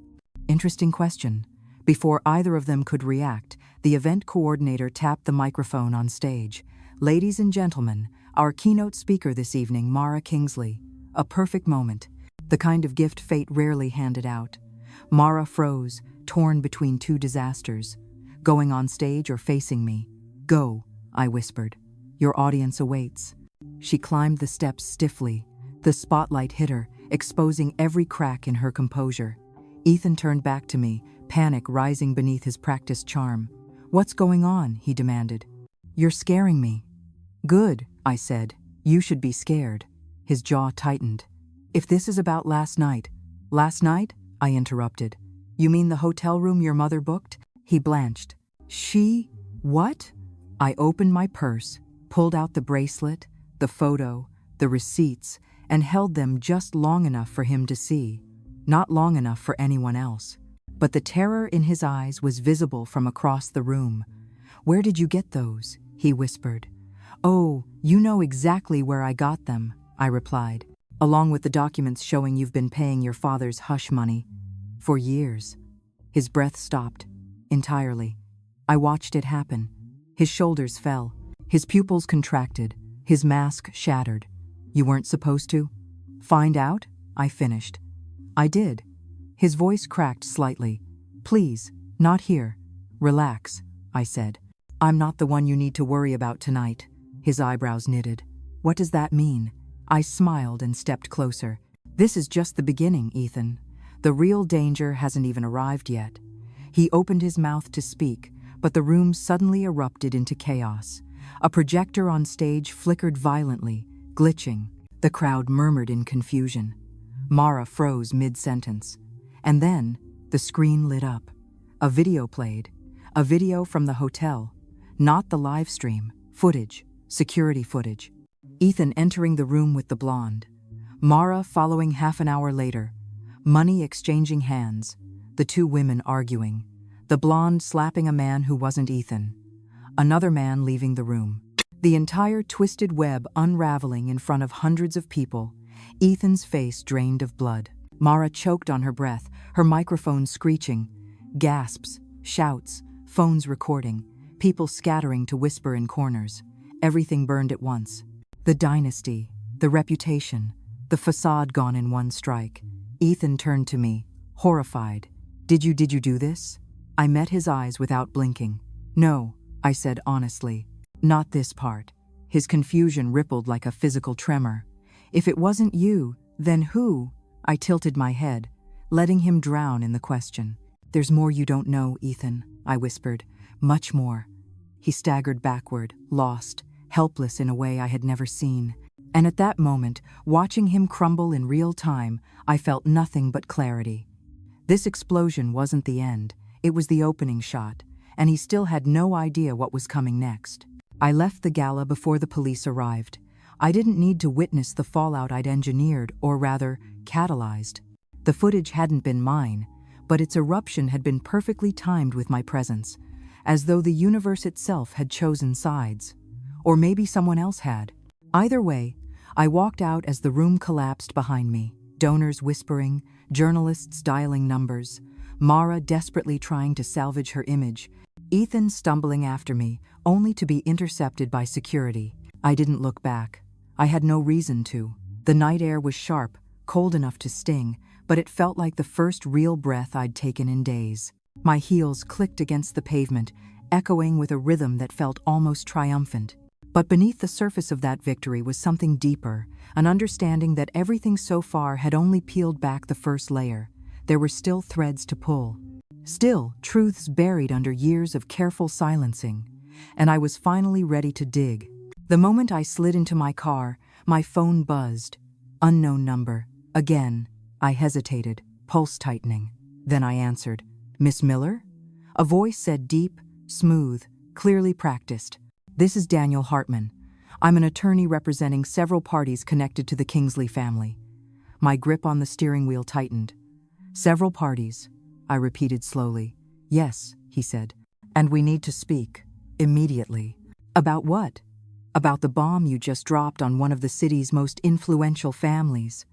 "Interesting question." Before either of them could react, the event coordinator tapped the microphone on stage. "Ladies and gentlemen, our keynote speaker this evening, Mara Kingsley." A perfect moment, the kind of gift fate rarely handed out. Mara froze, torn between two disasters. Going on stage or facing me? "Go," I whispered. "Your audience awaits." She climbed the steps stiffly. The spotlight hit her, exposing every crack in her composure. Ethan turned back to me, panic rising beneath his practiced charm. "What's going on?" he demanded. "You're scaring me." "Good," I said. "You should be scared." His jaw tightened. "If this is about last night." "Last night?" I interrupted. "You mean the hotel room your mother booked?" He blanched. "She? What?" I opened my purse, pulled out the bracelet, the photo, the receipts, and held them just long enough for him to see, not long enough for anyone else. But the terror in his eyes was visible from across the room. "Where did you get those?" he whispered. "Oh, you know exactly where I got them," I replied, "along with the documents showing you've been paying your father's hush money for years." His breath stopped entirely. I watched it happen. His shoulders fell, his pupils contracted, his mask shattered. "You weren't supposed to find out?" I finished. "I did." His voice cracked slightly. "Please, not here. Relax," I said. "I'm not the one you need to worry about tonight." His eyebrows knitted. "What does that mean?" I smiled and stepped closer. "This is just the beginning, Ethan. The real danger hasn't even arrived yet." He opened his mouth to speak, but the room suddenly erupted into chaos. A projector on stage flickered violently, glitching. The crowd murmured in confusion. Mara froze mid-sentence. And then, the screen lit up. A video played. A video from the hotel. Not the live stream. Footage. Security footage. Ethan entering the room with the blonde. Mara following half an hour later. Money exchanging hands. The two women arguing. The blonde slapping a man who wasn't Ethan. Another man leaving the room. The entire twisted web unraveling in front of hundreds of people. Ethan's face drained of blood. Mara choked on her breath, her microphone screeching. Gasps, shouts, phones recording, people scattering to whisper in corners. Everything burned at once. The dynasty, the reputation, the facade gone in one strike. Ethan turned to me, horrified. Did you do this?" I met his eyes without blinking. "No," I said honestly. "Not this part." His confusion rippled like a physical tremor. "If it wasn't you, then who?" I tilted my head, letting him drown in the question. "There's more you don't know, Ethan," I whispered. "Much more." He staggered backward, lost, helpless in a way I had never seen. And at that moment, watching him crumble in real time, I felt nothing but clarity. This explosion wasn't the end, it was the opening shot, and he still had no idea what was coming next. I left the gala before the police arrived. I didn't need to witness the fallout I'd engineered, or rather, catalyzed. The footage hadn't been mine, but its eruption had been perfectly timed with my presence, as though the universe itself had chosen sides. Or maybe someone else had. Either way, I walked out as the room collapsed behind me, donors whispering, journalists dialing numbers, Mara desperately trying to salvage her image, Ethan stumbling after me, only to be intercepted by security. I didn't look back. I had no reason to. The night air was sharp, cold enough to sting, but it felt like the first real breath I'd taken in days. My heels clicked against the pavement, echoing with a rhythm that felt almost triumphant. But beneath the surface of that victory was something deeper, an understanding that everything so far had only peeled back the first layer. There were still threads to pull. Still, truths buried under years of careful silencing. And I was finally ready to dig. The moment I slid into my car, my phone buzzed. Unknown number. Again. I hesitated, pulse tightening. Then I answered. "Miss Miller?" A voice said deep, smooth, clearly practiced. "This is Daniel Hartman. I'm an attorney representing several parties connected to the Kingsley family." My grip on the steering wheel tightened. "Several parties," I repeated slowly. "Yes," he said. "And we need to speak. Immediately." "About what?" "About the bomb you just dropped on one of the city's most influential families."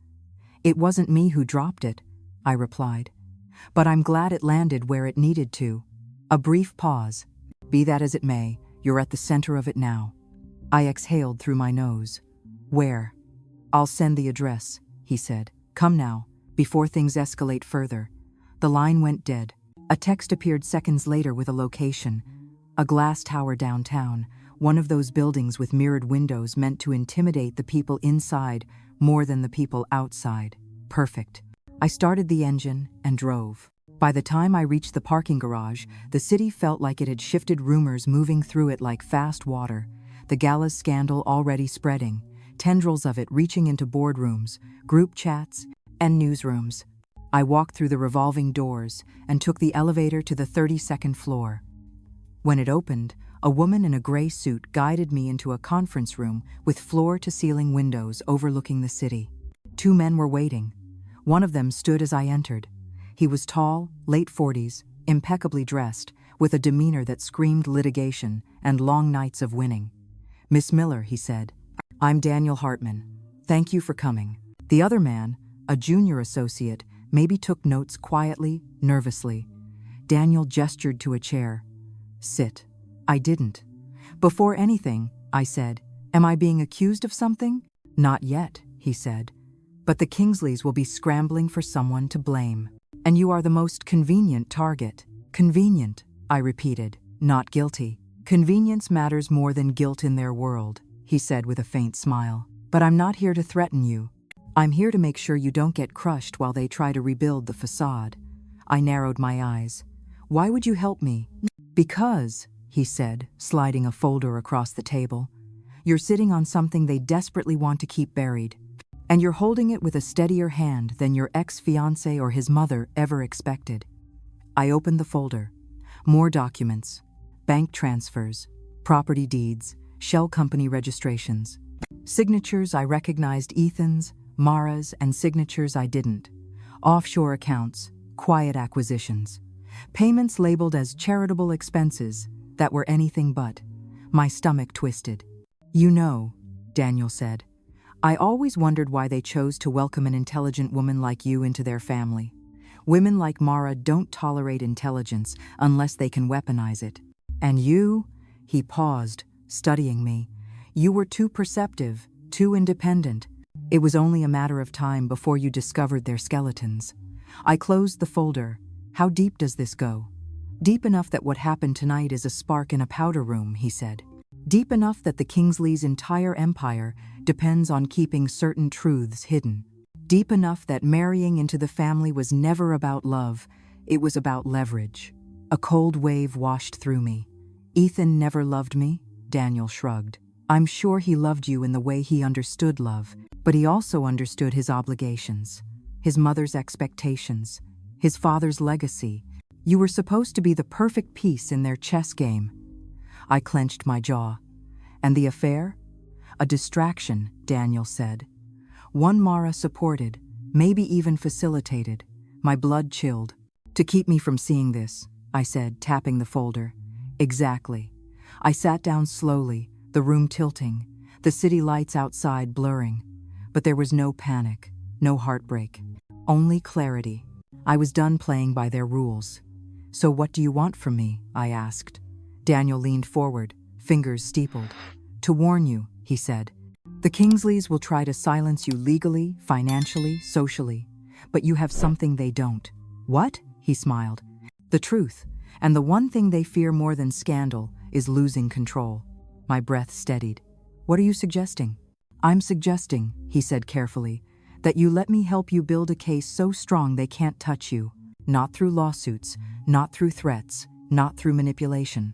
"It wasn't me who dropped it," I replied. "But I'm glad it landed where it needed to." A brief pause. "Be that as it may, you're at the center of it now." I exhaled through my nose. "Where?" "I'll send the address," he said. "Come now, before things escalate further." The line went dead. A text appeared seconds later with a location. A glass tower downtown, one of those buildings with mirrored windows meant to intimidate the people inside more than the people outside. Perfect. I started the engine and drove. By the time I reached the parking garage, the city felt like it had shifted, rumors moving through it like fast water. The gala's scandal already spreading, tendrils of it reaching into boardrooms, group chats, and newsrooms. I walked through the revolving doors and took the elevator to the 32nd floor. When it opened, a woman in a gray suit guided me into a conference room with floor-to-ceiling windows overlooking the city. Two men were waiting. One of them stood as I entered. He was tall, late 40s, impeccably dressed, with a demeanor that screamed litigation and long nights of winning. "Miss Miller," he said, "I'm Daniel Hartman. Thank you for coming." The other man, a junior associate, maybe took notes quietly, nervously. Daniel gestured to a chair. "Sit." I didn't. "Before anything," I said, "am I being accused of something?" "Not yet," he said. "But the Kingsleys will be scrambling for someone to blame. And you are the most convenient target." "Convenient," I repeated, "not guilty." "Convenience matters more than guilt in their world," he said with a faint smile. "But I'm not here to threaten you. I'm here to make sure you don't get crushed while they try to rebuild the facade." I narrowed my eyes. "Why would you help me?" "Because," he said, sliding a folder across the table, "you're sitting on something they desperately want to keep buried. And you're holding it with a steadier hand than your ex-fiancé or his mother ever expected." I opened the folder. More documents. Bank transfers, property deeds, shell company registrations. Signatures I recognized Ethan's, Mara's, and signatures I didn't. Offshore accounts, quiet acquisitions. Payments labeled as charitable expenses that were anything but. My stomach twisted. "You know," Daniel said, "I always wondered why they chose to welcome an intelligent woman like you into their family. Women like Mara don't tolerate intelligence unless they can weaponize it. And you," he paused, studying me, "you were too perceptive, too independent. It was only a matter of time before you discovered their skeletons." I closed the folder. "How deep does this go?" "Deep enough that what happened tonight is a spark in a powder room," he said. "Deep enough that the Kingsleys' entire empire depends on keeping certain truths hidden. Deep enough that marrying into the family was never about love, it was about leverage." A cold wave washed through me. "Ethan never loved me," Daniel shrugged. "I'm sure he loved you in the way he understood love, but he also understood his obligations, his mother's expectations, his father's legacy. You were supposed to be the perfect piece in their chess game." I clenched my jaw. "And the affair?" "A distraction," Daniel said. "One Mara supported, maybe even facilitated." My blood chilled. "To keep me from seeing this," I said, tapping the folder. "Exactly." I sat down slowly, the room tilting, the city lights outside blurring. But there was no panic, no heartbreak, only clarity. I was done playing by their rules. "So what do you want from me?" I asked. Daniel leaned forward, fingers steepled. "To warn you," he said. "The Kingsleys will try to silence you legally, financially, socially. But you have something they don't." "What?" he smiled. "The truth. And the one thing they fear more than scandal is losing control." My breath steadied. "What are you suggesting?" "I'm suggesting," he said carefully, "that you let me help you build a case so strong they can't touch you. Not through lawsuits, not through threats, not through manipulation."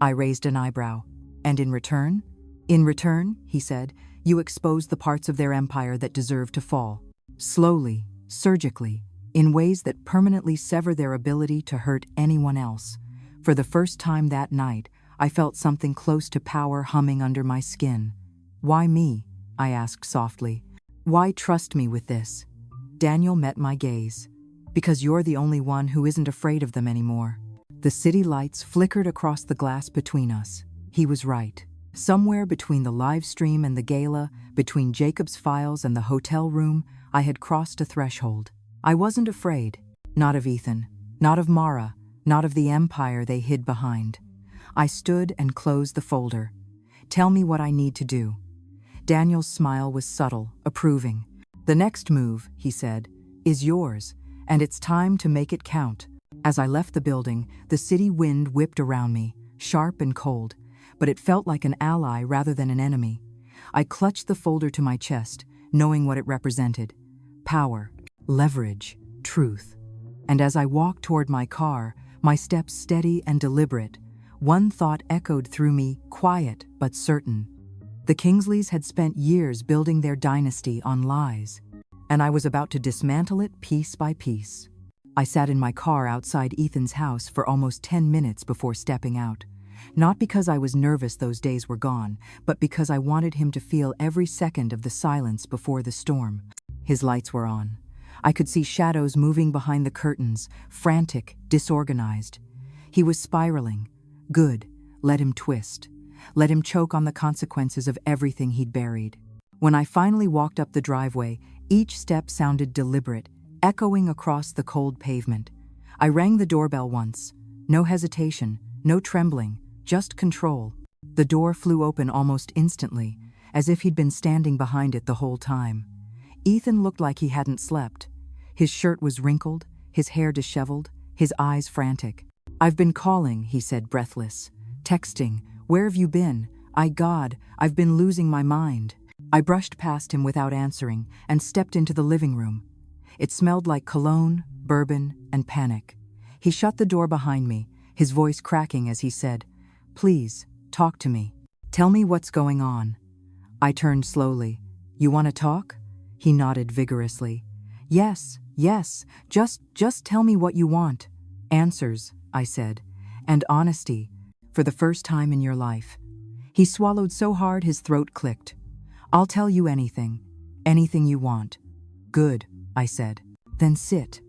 I raised an eyebrow. "And in return?" "In return," he said, "you expose the parts of their empire that deserve to fall. Slowly, surgically, in ways that permanently sever their ability to hurt anyone else." For the first time that night, I felt something close to power humming under my skin. "Why me?" I asked softly. "Why trust me with this?" Daniel met my gaze. "Because you're the only one who isn't afraid of them anymore." The city lights flickered across the glass between us. He was right. Somewhere between the live stream and the gala, between Jacob's files and the hotel room, I had crossed a threshold. I wasn't afraid. Not of Ethan. Not of Mara. Not of the empire they hid behind. I stood and closed the folder. "Tell me what I need to do." Daniel's smile was subtle, approving. "The next move," he said, "is yours, and it's time to make it count." As I left the building, the city wind whipped around me, sharp and cold, but it felt like an ally rather than an enemy. I clutched the folder to my chest, knowing what it represented. Power, leverage, truth. And as I walked toward my car, my steps steady and deliberate, one thought echoed through me, quiet but certain. The Kingsleys had spent years building their dynasty on lies, and I was about to dismantle it piece by piece. I sat in my car outside Ethan's house for almost 10 minutes before stepping out. Not because I was nervous those days were gone, but because I wanted him to feel every second of the silence before the storm. His lights were on. I could see shadows moving behind the curtains, frantic, disorganized. He was spiraling. Good. Let him twist. Let him choke on the consequences of everything he'd buried. When I finally walked up the driveway, each step sounded deliberate, echoing across the cold pavement. I rang the doorbell once. No hesitation, no trembling, just control. The door flew open almost instantly, as if he'd been standing behind it the whole time. Ethan looked like he hadn't slept. His shirt was wrinkled, his hair disheveled, his eyes frantic. "I've been calling," he said, breathless. "Texting. Where have you been? God, I've been losing my mind." I brushed past him without answering and stepped into the living room. It smelled like cologne, bourbon, and panic. He shut the door behind me, his voice cracking as he said, "Please, talk to me. Tell me what's going on." I turned slowly. "You want to talk?" He nodded vigorously. Yes, just tell me what you want." "Answers," I said, "and honesty, for the first time in your life." He swallowed so hard his throat clicked. "I'll tell you anything you want." "Good," I said. "Then sit."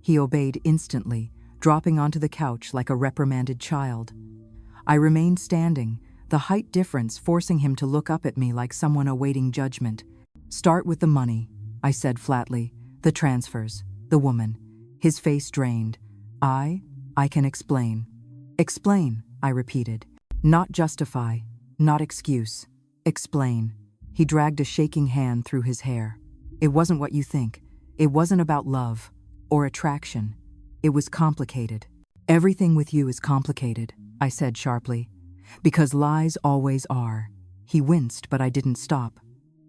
He obeyed instantly, dropping onto the couch like a reprimanded child. I remained standing, the height difference forcing him to look up at me like someone awaiting judgment. "Start with the money," I said flatly. "The transfers, the woman." His face drained. I can explain." "Explain," I repeated. "Not justify, not excuse. Explain." He dragged a shaking hand through his hair. "It wasn't what you think. It wasn't about love or attraction. It was complicated. Everything with you is complicated," I said sharply. "Because lies always are." He winced, but I didn't stop.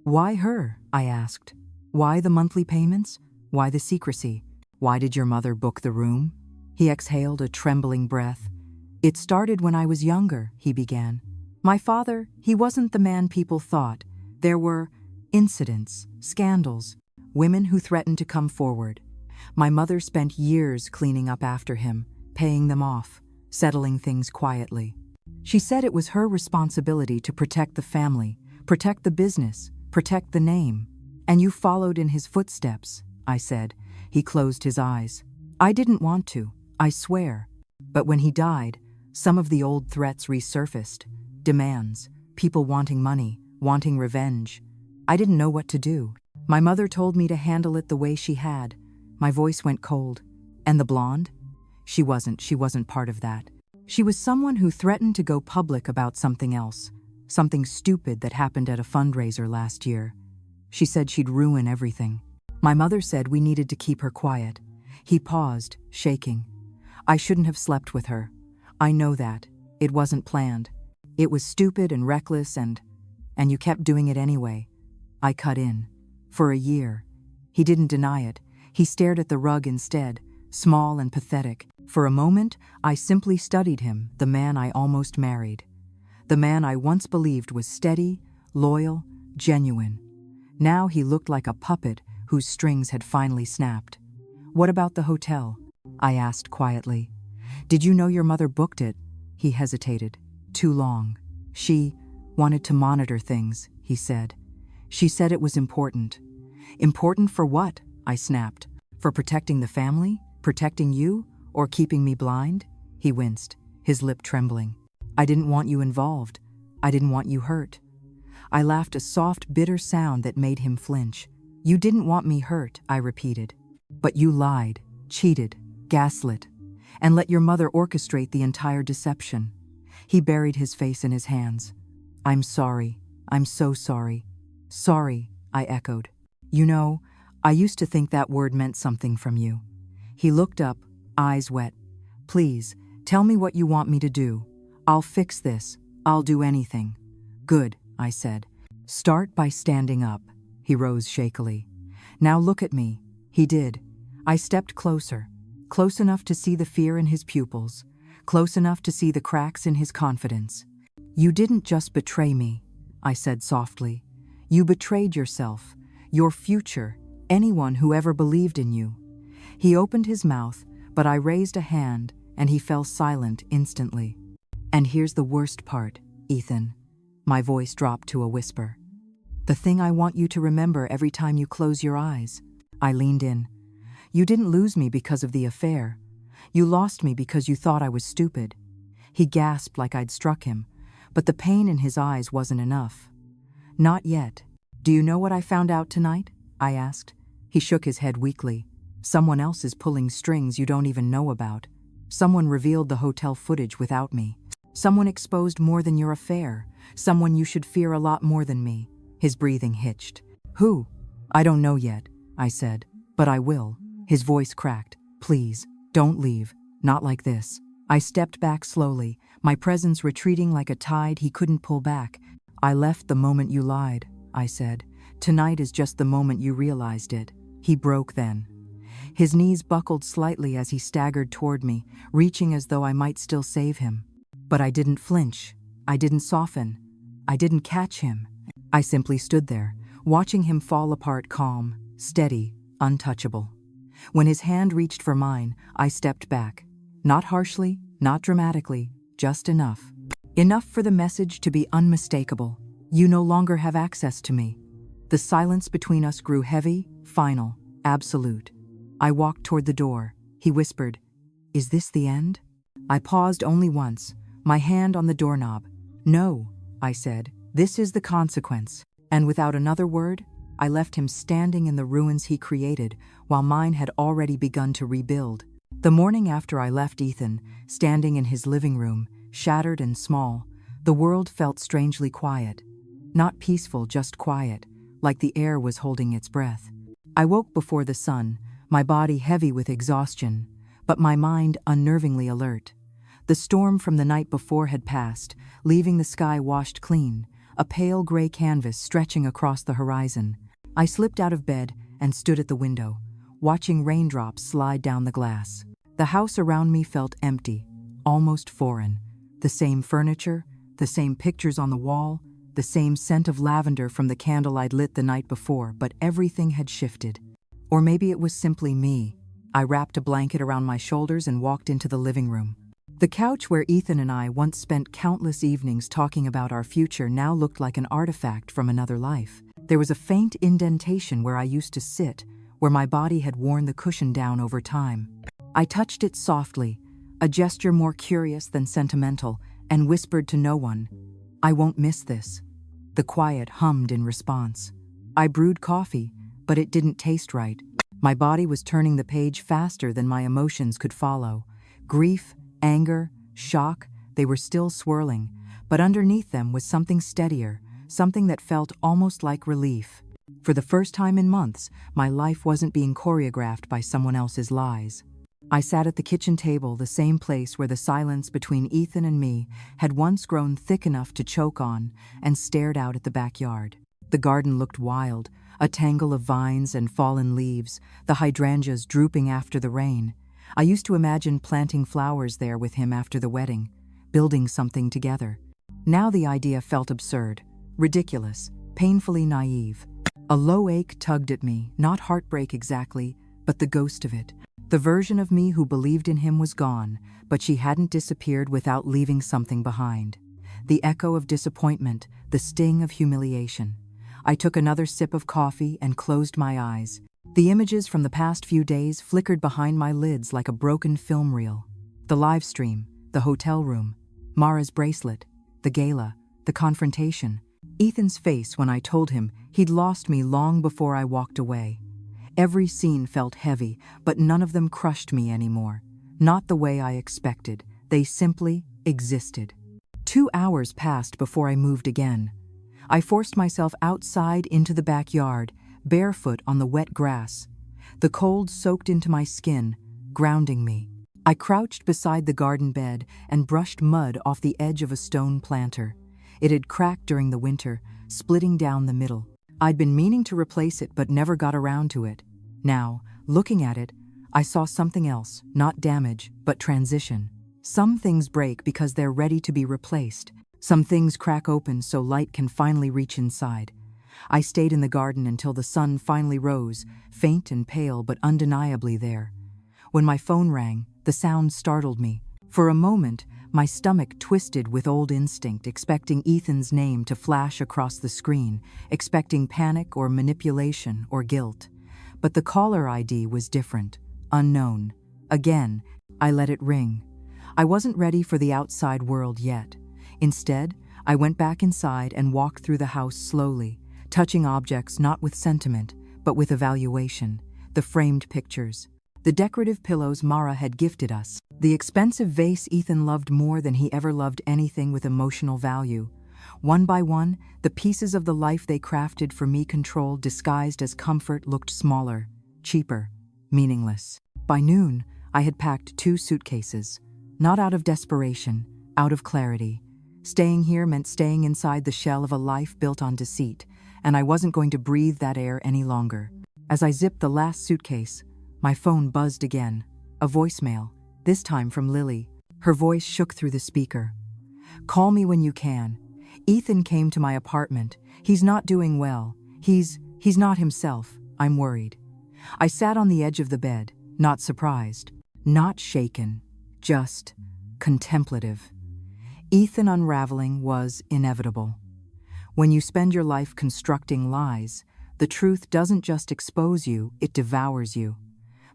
"Why her?" I asked. "Why the monthly payments? Why the secrecy? Why did your mother book the room?" He exhaled a trembling breath. "It started when I was younger," he began. "My father, he wasn't the man people thought. There were incidents, scandals, women who threatened to come forward. My mother spent years cleaning up after him, paying them off, settling things quietly. She said it was her responsibility to protect the family, protect the business, protect the name. And you followed in his footsteps," I said. He closed his eyes. "I didn't want to, I swear. But when he died, some of the old threats resurfaced. Demands, people wanting money, wanting revenge. I didn't know what to do. My mother told me to handle it the way she had." My voice went cold. "And the blonde?" She wasn't part of that. She was someone who threatened to go public about something else, something stupid that happened at a fundraiser last year. She said she'd ruin everything. My mother said we needed to keep her quiet." He paused, shaking. "I shouldn't have slept with her. I know that. It wasn't planned. It was stupid and reckless and you kept doing it anyway." I cut in. "For a year." He didn't deny it. He stared at the rug instead, small and pathetic. For a moment, I simply studied him, the man I almost married. The man I once believed was steady, loyal, genuine. Now he looked like a puppet whose strings had finally snapped. "What about the hotel?" I asked quietly. "Did you know your mother booked it?" He hesitated. "Too long. She wanted to monitor things," he said. "She said it was important." "Important for what?" I snapped. "For protecting the family? Protecting you? Or keeping me blind?" He winced, his lip trembling. "I didn't want you involved. I didn't want you hurt." I laughed, a soft, bitter sound that made him flinch. "You didn't want me hurt," I repeated. "But you lied, cheated, gaslit, and let your mother orchestrate the entire deception." He buried his face in his hands. "I'm sorry. I'm so sorry." "Sorry," I echoed. "You know, I used to think that word meant something from you." He looked up, eyes wet. "Please, tell me what you want me to do. I'll fix this. I'll do anything." "Good," I said. "Start by standing up." He rose shakily. "Now look at me." He did. I stepped closer, close enough to see the fear in his pupils, close enough to see the cracks in his confidence. "You didn't just betray me," I said softly. "You betrayed yourself, your future, anyone who ever believed in you." He opened his mouth, but I raised a hand and he fell silent instantly. "And here's the worst part, Ethan." My voice dropped to a whisper. "The thing I want you to remember every time you close your eyes." I leaned in. "You didn't lose me because of the affair. You lost me because you thought I was stupid." He gasped like I'd struck him, but the pain in his eyes wasn't enough. "Not yet. Do you know what I found out tonight?" I asked. He shook his head weakly. "Someone else is pulling strings you don't even know about. Someone revealed the hotel footage without me. Someone exposed more than your affair. Someone you should fear a lot more than me." His breathing hitched. "Who?" "I don't know yet," I said, "but I will." His voice cracked. "Please, don't leave. Not like this." I stepped back slowly, my presence retreating like a tide he couldn't pull back. "I left the moment you lied," I said. "Tonight is just the moment you realized it." He broke then. His knees buckled slightly as he staggered toward me, reaching as though I might still save him. But I didn't flinch. I didn't soften. I didn't catch him. I simply stood there, watching him fall apart, calm, steady, untouchable. When his hand reached for mine, I stepped back. Not harshly, not dramatically, just enough. Enough for the message to be unmistakable. "You no longer have access to me." The silence between us grew heavy, final, absolute. I walked toward the door. He whispered, "Is this the end?" I paused only once, my hand on the doorknob. "No," I said, "this is the consequence." And without another word, I left him standing in the ruins he created, while mine had already begun to rebuild. The morning after I left Ethan, standing in his living room, shattered and small, the world felt strangely quiet. Not peaceful, just quiet, like the air was holding its breath. I woke before the sun, my body heavy with exhaustion, but my mind unnervingly alert. The storm from the night before had passed, leaving the sky washed clean, a pale gray canvas stretching across the horizon. I slipped out of bed and stood at the window, watching raindrops slide down the glass. The house around me felt empty, almost foreign. The same furniture, the same pictures on the wall, the same scent of lavender from the candle I'd lit the night before, but everything had shifted. Or maybe it was simply me. I wrapped a blanket around my shoulders and walked into the living room. The couch where Ethan and I once spent countless evenings talking about our future now looked like an artifact from another life. There was a faint indentation where I used to sit, where my body had worn the cushion down over time. I touched it softly, a gesture more curious than sentimental, and whispered to no one, "I won't miss this." The quiet hummed in response. I brewed coffee, but it didn't taste right. My body was turning the page faster than my emotions could follow. Grief, anger, shock, they were still swirling, but underneath them was something steadier, something that felt almost like relief. For the first time in months, my life wasn't being choreographed by someone else's lies. I sat at the kitchen table, the same place where the silence between Ethan and me had once grown thick enough to choke on, and stared out at the backyard. The garden looked wild, a tangle of vines and fallen leaves, the hydrangeas drooping after the rain. I used to imagine planting flowers there with him after the wedding, building something together. Now the idea felt absurd, ridiculous, painfully naive. A low ache tugged at me, not heartbreak exactly, but the ghost of it. The version of me who believed in him was gone, but she hadn't disappeared without leaving something behind. The echo of disappointment, the sting of humiliation. I took another sip of coffee and closed my eyes. The images from the past few days flickered behind my lids like a broken film reel. The live stream, the hotel room, Mara's bracelet, the gala, the confrontation. Ethan's face when I told him he'd lost me long before I walked away. Every scene felt heavy, but none of them crushed me anymore. Not the way I expected. They simply existed. 2 hours passed before I moved again. I forced myself outside into the backyard, barefoot on the wet grass. The cold soaked into my skin, grounding me. I crouched beside the garden bed and brushed mud off the edge of a stone planter. It had cracked during the winter, splitting down the middle. I'd been meaning to replace it but never got around to it. Now, looking at it, I saw something else, not damage, but transition. Some things break because they're ready to be replaced. Some things crack open so light can finally reach inside. I stayed in the garden until the sun finally rose, faint and pale but undeniably there. When my phone rang, the sound startled me. For a moment, my stomach twisted with old instinct, expecting Ethan's name to flash across the screen, expecting panic or manipulation or guilt. But the caller ID was different, unknown. Again, I let it ring. I wasn't ready for the outside world yet. Instead, I went back inside and walked through the house slowly, touching objects not with sentiment, but with evaluation. The framed pictures, the decorative pillows Mara had gifted us, the expensive vase Ethan loved more than he ever loved anything with emotional value. One by one, the pieces of the life they crafted for me, controlled, disguised as comfort, looked smaller, cheaper, meaningless. By noon, I had packed 2 suitcases, not out of desperation, out of clarity. Staying here meant staying inside the shell of a life built on deceit, and I wasn't going to breathe that air any longer. As I zipped the last suitcase, my phone buzzed again. A voicemail, this time from Lily. Her voice shook through the speaker. "Call me when you can. Ethan came to my apartment. He's not doing well. He's not himself. I'm worried." I sat on the edge of the bed, not surprised, not shaken, just contemplative. Ethan unraveling was inevitable. When you spend your life constructing lies, the truth doesn't just expose you, it devours you.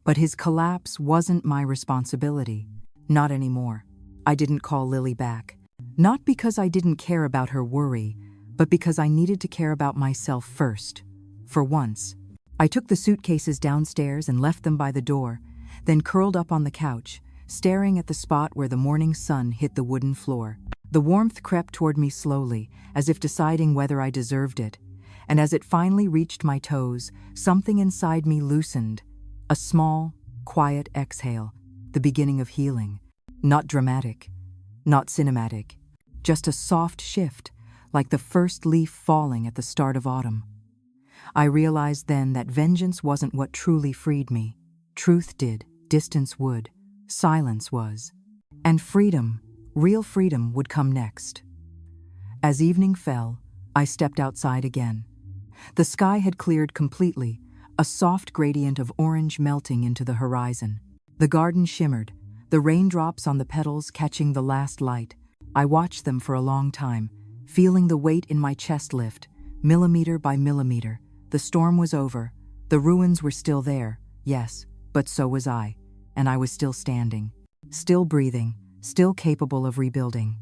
But his collapse wasn't my responsibility. Not anymore. I didn't call Lily back. Not because I didn't care about her worry, but because I needed to care about myself first. For once, I took the suitcases downstairs and left them by the door, then curled up on the couch, staring at the spot where the morning sun hit the wooden floor. The warmth crept toward me slowly, as if deciding whether I deserved it. And as it finally reached my toes, something inside me loosened. A small, quiet exhale, the beginning of healing. Not dramatic, not cinematic, just a soft shift, like the first leaf falling at the start of autumn. I realized then that vengeance wasn't what truly freed me. Truth did, distance would, silence was. And freedom, real freedom, would come next. As evening fell, I stepped outside again. The sky had cleared completely, a soft gradient of orange melting into the horizon. The garden shimmered, the raindrops on the petals catching the last light. I watched them for a long time, feeling the weight in my chest lift, millimeter by millimeter. The storm was over. The ruins were still there, yes, but so was I. And I was still standing, still breathing, still capable of rebuilding.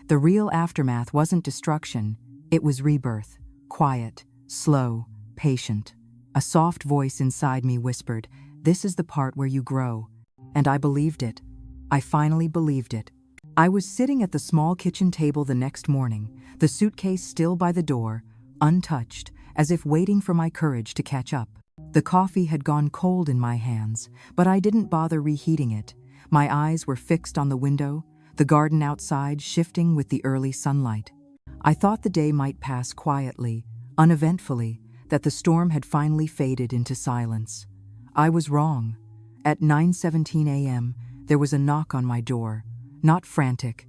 The real aftermath wasn't destruction, it was rebirth. Quiet, slow, patient. A soft voice inside me whispered, "This is the part where you grow." And I believed it. I finally believed it. I was sitting at the small kitchen table the next morning, the suitcase still by the door, untouched, as if waiting for my courage to catch up. The coffee had gone cold in my hands, but I didn't bother reheating it. My eyes were fixed on the window, the garden outside shifting with the early sunlight. I thought the day might pass quietly, uneventfully, that the storm had finally faded into silence. I was wrong. At 9:17 a.m., there was a knock on my door. Not frantic,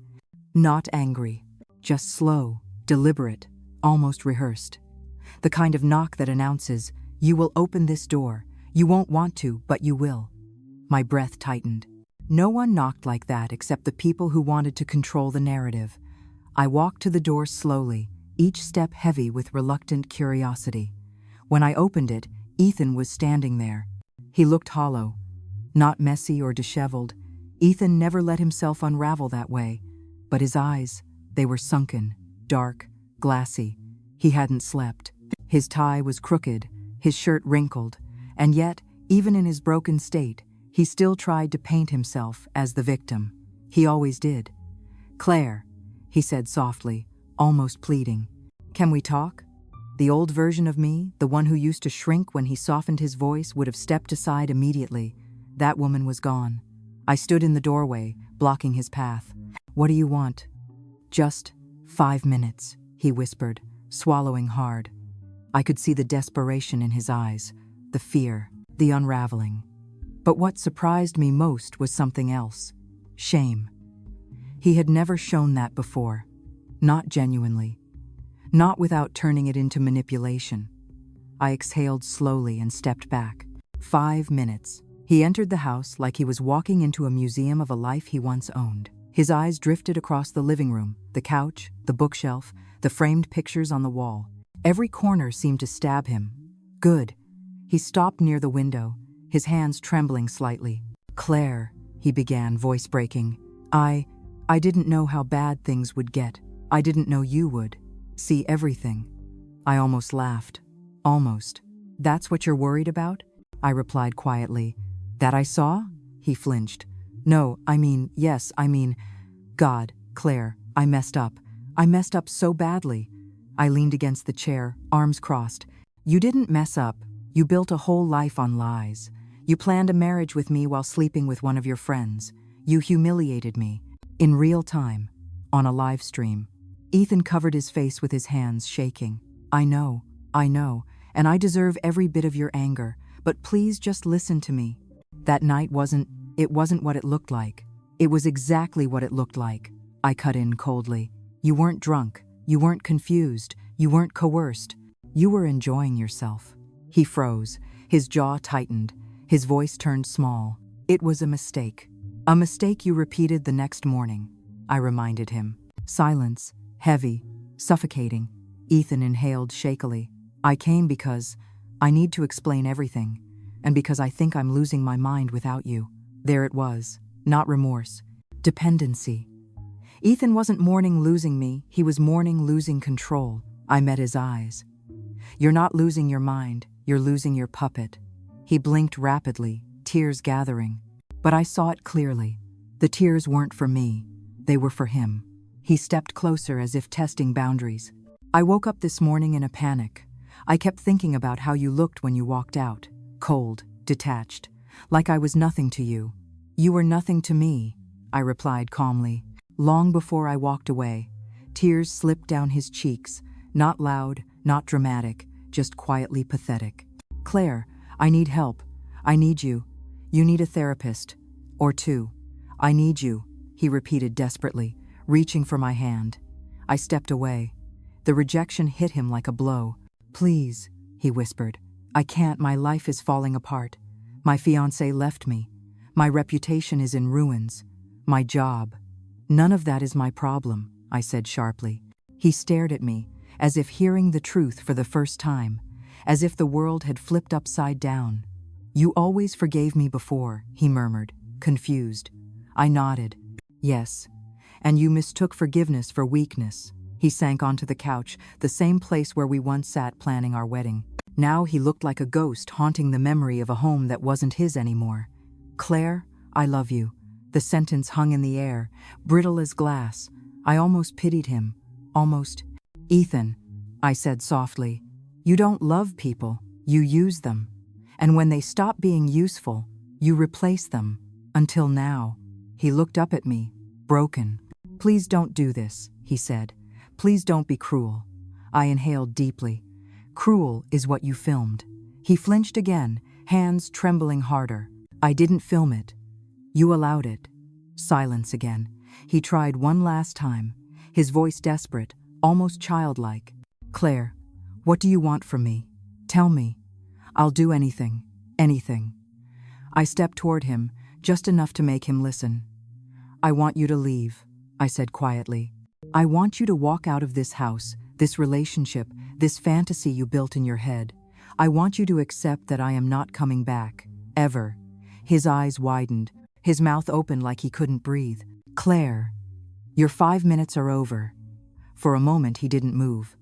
not angry, just slow, deliberate, almost rehearsed. The kind of knock that announces, "You will open this door. You won't want to, but you will." My breath tightened. No one knocked like that except the people who wanted to control the narrative. I walked to the door slowly, each step heavy with reluctant curiosity. When I opened it, Ethan was standing there. He looked hollow, not messy or disheveled. Ethan never let himself unravel that way. But his eyes, they were sunken, dark, glassy. He hadn't slept. His tie was crooked, his shirt wrinkled, and yet, even in his broken state, he still tried to paint himself as the victim. He always did. "Claire," he said softly, almost pleading. "Can we talk?" The old version of me, the one who used to shrink when he softened his voice, would have stepped aside immediately. That woman was gone. I stood in the doorway, blocking his path. "What do you want?" "Just 5 minutes," he whispered, swallowing hard. I could see the desperation in his eyes, the fear, the unraveling. But what surprised me most was something else. Shame. He had never shown that before. Not genuinely. Not without turning it into manipulation. I exhaled slowly and stepped back. 5 minutes. He entered the house like he was walking into a museum of a life he once owned. His eyes drifted across the living room, the couch, the bookshelf, the framed pictures on the wall. Every corner seemed to stab him. Good. He stopped near the window, his hands trembling slightly. Claire, he began, voice breaking. I didn't know how bad things would get. I didn't know you would see everything. I almost laughed. Almost. That's what you're worried about? I replied quietly. That I saw? He flinched. No, yes, God, Claire, I messed up. I messed up so badly. I leaned against the chair, arms crossed. You didn't mess up. You built a whole life on lies. You planned a marriage with me while sleeping with one of your friends. You humiliated me. In real time. On a live stream. Ethan covered his face with his hands, shaking. I know, and I deserve every bit of your anger, but please just listen to me. That night wasn't what it looked like. It was exactly what it looked like. I cut in coldly. You weren't drunk. You weren't confused. You weren't coerced. You were enjoying yourself. He froze. His jaw tightened. His voice turned small. It was a mistake. A mistake you repeated the next morning, I reminded him. Silence, heavy, suffocating. Ethan inhaled shakily. I came because I need to explain everything, and because I think I'm losing my mind without you. There it was, not remorse. Dependency. Ethan wasn't mourning losing me, he was mourning losing control. I met his eyes. You're not losing your mind, you're losing your puppet. He blinked rapidly, tears gathering. But I saw it clearly. The tears weren't for me, they were for him. He stepped closer as if testing boundaries. I woke up this morning in a panic. I kept thinking about how you looked when you walked out. Cold, detached, like I was nothing to you. You were nothing to me, I replied calmly. Long before I walked away, tears slipped down his cheeks, not loud, not dramatic, just quietly pathetic. Claire, I need help. I need you. You need a therapist. Or two. I need you, he repeated desperately, reaching for my hand. I stepped away. The rejection hit him like a blow. Please, he whispered. I can't, my life is falling apart. My fiancé left me. My reputation is in ruins. My job. None of that is my problem, I said sharply. He stared at me, as if hearing the truth for the first time, as if the world had flipped upside down. You always forgave me before, he murmured, confused. I nodded. Yes. And you mistook forgiveness for weakness. He sank onto the couch, the same place where we once sat planning our wedding. Now he looked like a ghost haunting the memory of a home that wasn't his anymore. Claire, I love you. The sentence hung in the air, brittle as glass. I almost pitied him. Almost. Ethan, I said softly, you don't love people, you use them. And when they stop being useful, you replace them. Until now. He looked up at me, broken. Please don't do this, he said. Please don't be cruel. I inhaled deeply. Cruel is what you filmed. He flinched again, hands trembling harder. I didn't film it. You allowed it. Silence again. He tried one last time, his voice desperate, almost childlike. Claire, what do you want from me? Tell me. I'll do anything. Anything. I stepped toward him, just enough to make him listen. I want you to leave, I said quietly. I want you to walk out of this house, this relationship, this fantasy you built in your head. I want you to accept that I am not coming back. Ever. His eyes widened, his mouth opened like he couldn't breathe. Claire, your 5 minutes are over. For a moment he didn't move.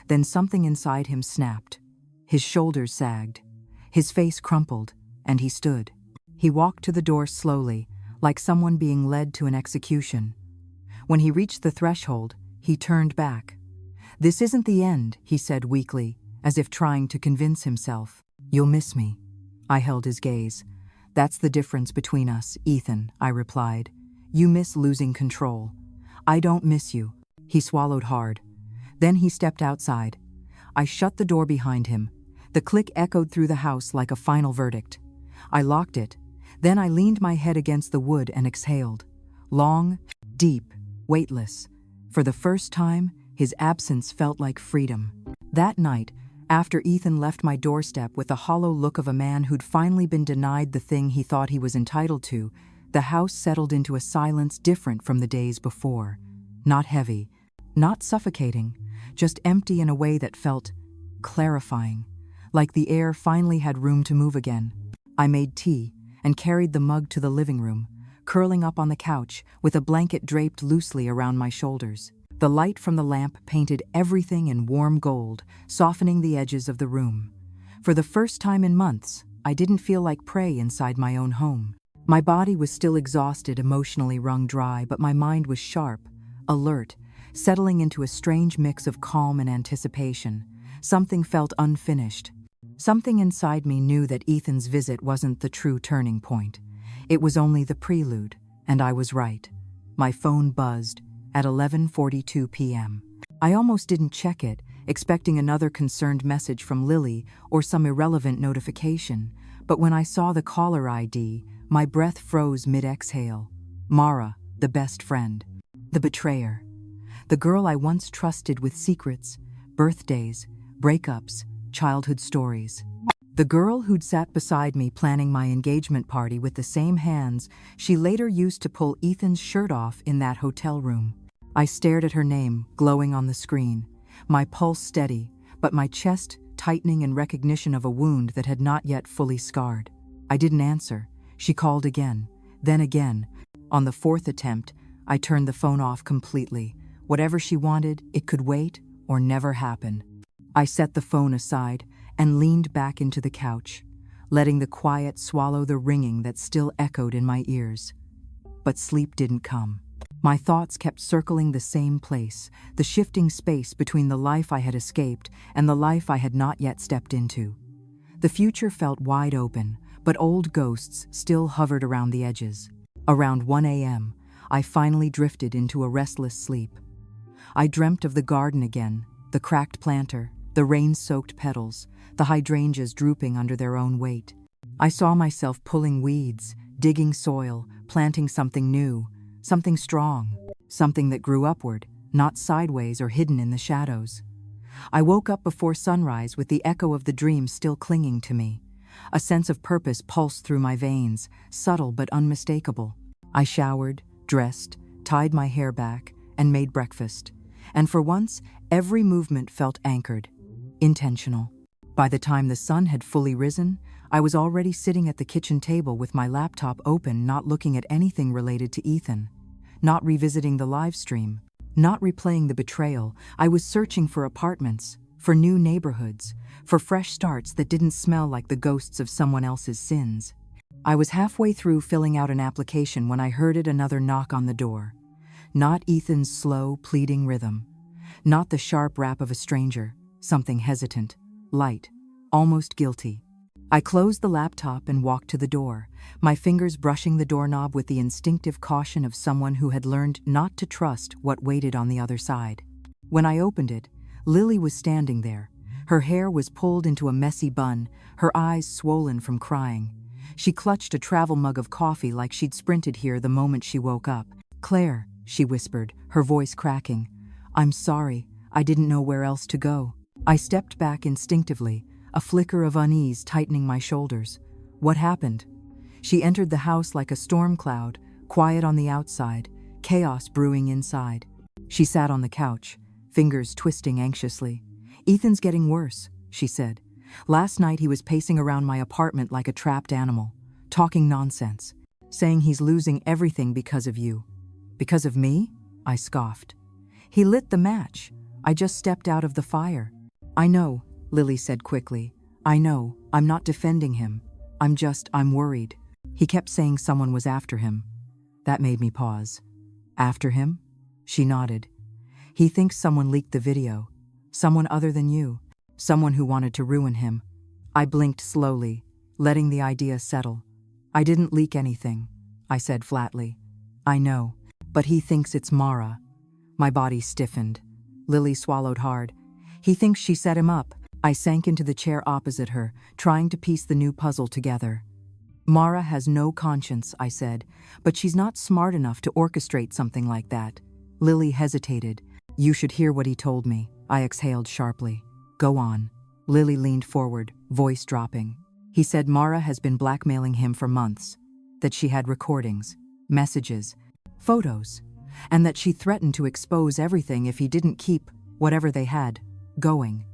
Then something inside him snapped. His shoulders sagged. His face crumpled, and he stood. He walked to the door slowly, like someone being led to an execution. When he reached the threshold, he turned back. This isn't the end, he said weakly, as if trying to convince himself. You'll miss me. I held his gaze. That's the difference between us, Ethan, I replied. You miss losing control. I don't miss you. He swallowed hard. Then he stepped outside. I shut the door behind him. The click echoed through the house like a final verdict. I locked it. Then I leaned my head against the wood and exhaled. Long, deep, weightless. For the first time, his absence felt like freedom. That night, after Ethan left my doorstep with the hollow look of a man who'd finally been denied the thing he thought he was entitled to, the house settled into a silence different from the days before. Not heavy, not suffocating, just empty in a way that felt clarifying, like the air finally had room to move again. I made tea, and carried the mug to the living room, curling up on the couch with a blanket draped loosely around my shoulders. The light from the lamp painted everything in warm gold, softening the edges of the room. For the first time in months, I didn't feel like prey inside my own home. My body was still exhausted, emotionally wrung dry, but my mind was sharp, alert, settling into a strange mix of calm and anticipation. Something felt unfinished. Something inside me knew that Ethan's visit wasn't the true turning point. It was only the prelude, and I was right. My phone buzzed at 11:42 p.m. I almost didn't check it, expecting another concerned message from Lily or some irrelevant notification, but when I saw the caller ID, my breath froze mid-exhale. Mara, the best friend. The betrayer. The girl I once trusted with secrets, birthdays, breakups, childhood stories. The girl who'd sat beside me planning my engagement party with the same hands she later used to pull Ethan's shirt off in that hotel room. I stared at her name, glowing on the screen, my pulse steady, but my chest tightening in recognition of a wound that had not yet fully scarred. I didn't answer. She called again, then again. On the fourth attempt, I turned the phone off completely. Whatever she wanted, it could wait or never happen. I set the phone aside and leaned back into the couch, letting the quiet swallow the ringing that still echoed in my ears. But sleep didn't come. My thoughts kept circling the same place, the shifting space between the life I had escaped and the life I had not yet stepped into. The future felt wide open, but old ghosts still hovered around the edges. Around 1 a.m., I finally drifted into a restless sleep. I dreamt of the garden again, the cracked planter, the rain-soaked petals, the hydrangeas drooping under their own weight. I saw myself pulling weeds, digging soil, planting something new, something strong, something that grew upward, not sideways or hidden in the shadows. I woke up before sunrise with the echo of the dream still clinging to me. A sense of purpose pulsed through my veins, subtle but unmistakable. I showered, dressed, tied my hair back, and made breakfast. And for once, every movement felt anchored, intentional. By the time the sun had fully risen, I was already sitting at the kitchen table with my laptop open, not looking at anything related to Ethan, not revisiting the live stream, not replaying the betrayal. I was searching for apartments, for new neighborhoods, for fresh starts that didn't smell like the ghosts of someone else's sins. I was halfway through filling out an application when I heard another knock on the door. Not Ethan's slow, pleading rhythm. Not the sharp rap of a stranger. Something hesitant, light, almost guilty. I closed the laptop and walked to the door, my fingers brushing the doorknob with the instinctive caution of someone who had learned not to trust what waited on the other side. When I opened it, Lily was standing there. Her hair was pulled into a messy bun, her eyes swollen from crying. She clutched a travel mug of coffee like she'd sprinted here the moment she woke up. "Claire," she whispered, her voice cracking. "I'm sorry, I didn't know where else to go." I stepped back instinctively, a flicker of unease tightening my shoulders. "What happened?" She entered the house like a storm cloud, quiet on the outside, chaos brewing inside. She sat on the couch, fingers twisting anxiously. "Ethan's getting worse," she said. "Last night he was pacing around my apartment like a trapped animal, talking nonsense, saying he's losing everything because of you." "Because of me?" I scoffed. "He lit the match. I just stepped out of the fire." "I know," Lily said quickly. "I know. I'm not defending him. I'm worried." He kept saying someone was after him. That made me pause. "After him?" She nodded. "He thinks someone leaked the video. Someone other than you. Someone who wanted to ruin him." I blinked slowly, letting the idea settle. "I didn't leak anything," I said flatly. "I know, but he thinks it's Mara." My body stiffened. Lily swallowed hard. "He thinks she set him up." I sank into the chair opposite her, trying to piece the new puzzle together. "Mara has no conscience," I said, "but she's not smart enough to orchestrate something like that." Lily hesitated. "You should hear what he told me," I exhaled sharply. "Go on." Lily leaned forward, voice dropping. "He said Mara has been blackmailing him for months, that she had recordings, messages, photos, and that she threatened to expose everything if he didn't keep whatever they had going."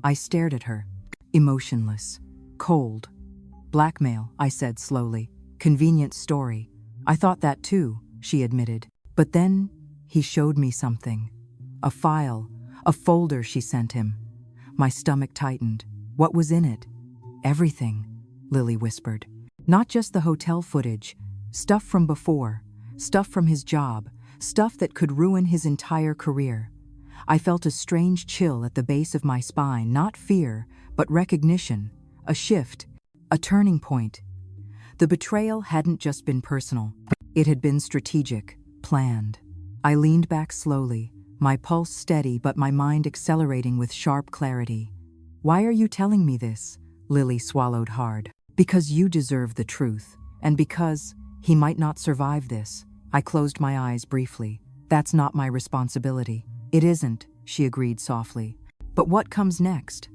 I stared at her, emotionless, cold. Blackmail, I said slowly. Convenient story. I thought that too, she admitted. But then he showed me something. A file, a folder she sent him. My stomach tightened. What was in it? Everything, Lily whispered. Not just the hotel footage. Stuff from before. Stuff from his job. Stuff that could ruin his entire career. I felt a strange chill at the base of my spine, not fear, but recognition. A shift. A turning point. The betrayal hadn't just been personal. It had been strategic, planned. I leaned back slowly, my pulse steady but my mind accelerating with sharp clarity. Why are you telling me this? Lily swallowed hard. Because you deserve the truth, and because he might not survive this. I closed my eyes briefly. That's not my responsibility. It isn't, she agreed softly. But what comes next?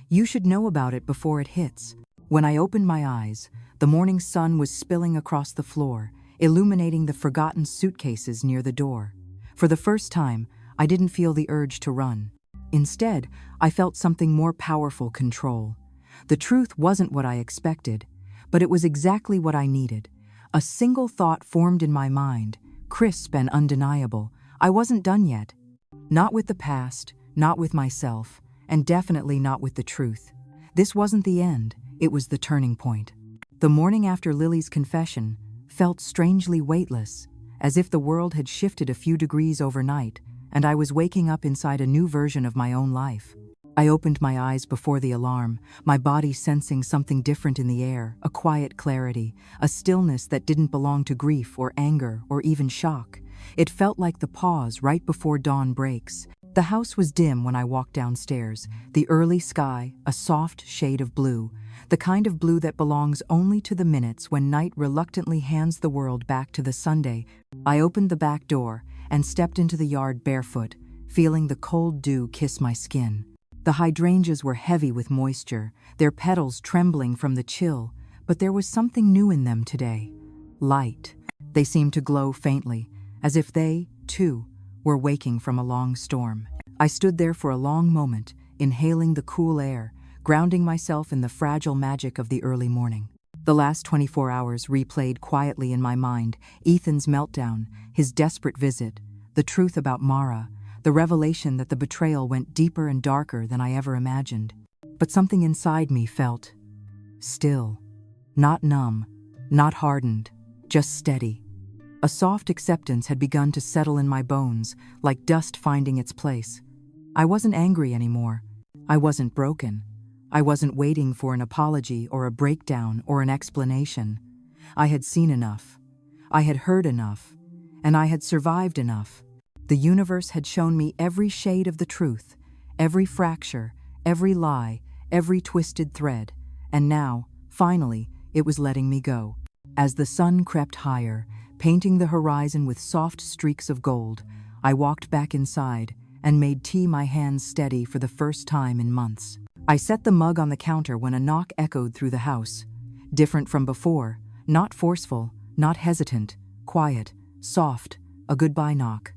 You should know about it before it hits. When I opened my eyes, the morning sun was spilling across the floor, illuminating the forgotten suitcases near the door. For the first time, I didn't feel the urge to run. Instead, I felt something more powerful: control. The truth wasn't what I expected, but it was exactly what I needed. A single thought formed in my mind, crisp and undeniable. I wasn't done yet. Not with the past, not with myself, and definitely not with the truth. This wasn't the end, it was the turning point. The morning after Lily's confession felt strangely weightless, as if the world had shifted a few degrees overnight, and I was waking up inside a new version of my own life. I opened my eyes before the alarm, my body sensing something different in the air, a quiet clarity, a stillness that didn't belong to grief or anger or even shock. It felt like the pause right before dawn breaks. The house was dim when I walked downstairs, the early sky a soft shade of blue, the kind of blue that belongs only to the minutes when night reluctantly hands the world back to the Sunday. I opened the back door and stepped into the yard barefoot, feeling the cold dew kiss my skin. The hydrangeas were heavy with moisture, their petals trembling from the chill, but there was something new in them today. Light. They seemed to glow faintly, as if they, too, were waking from a long storm. I stood there for a long moment, inhaling the cool air, grounding myself in the fragile magic of the early morning. The last 24 hours replayed quietly in my mind: Ethan's meltdown, his desperate visit, the truth about Mara, the revelation that the betrayal went deeper and darker than I ever imagined. But something inside me felt still, not numb, not hardened, just steady. A soft acceptance had begun to settle in my bones, like dust finding its place. I wasn't angry anymore. I wasn't broken. I wasn't waiting for an apology or a breakdown or an explanation. I had seen enough. I had heard enough. And I had survived enough. The universe had shown me every shade of the truth, every fracture, every lie, every twisted thread. And now, finally, it was letting me go. As the sun crept higher, painting the horizon with soft streaks of gold, I walked back inside and made tea, my hands steady for the first time in months. I set the mug on the counter when a knock echoed through the house. Different from before, not forceful, not hesitant, quiet, soft, a goodbye knock.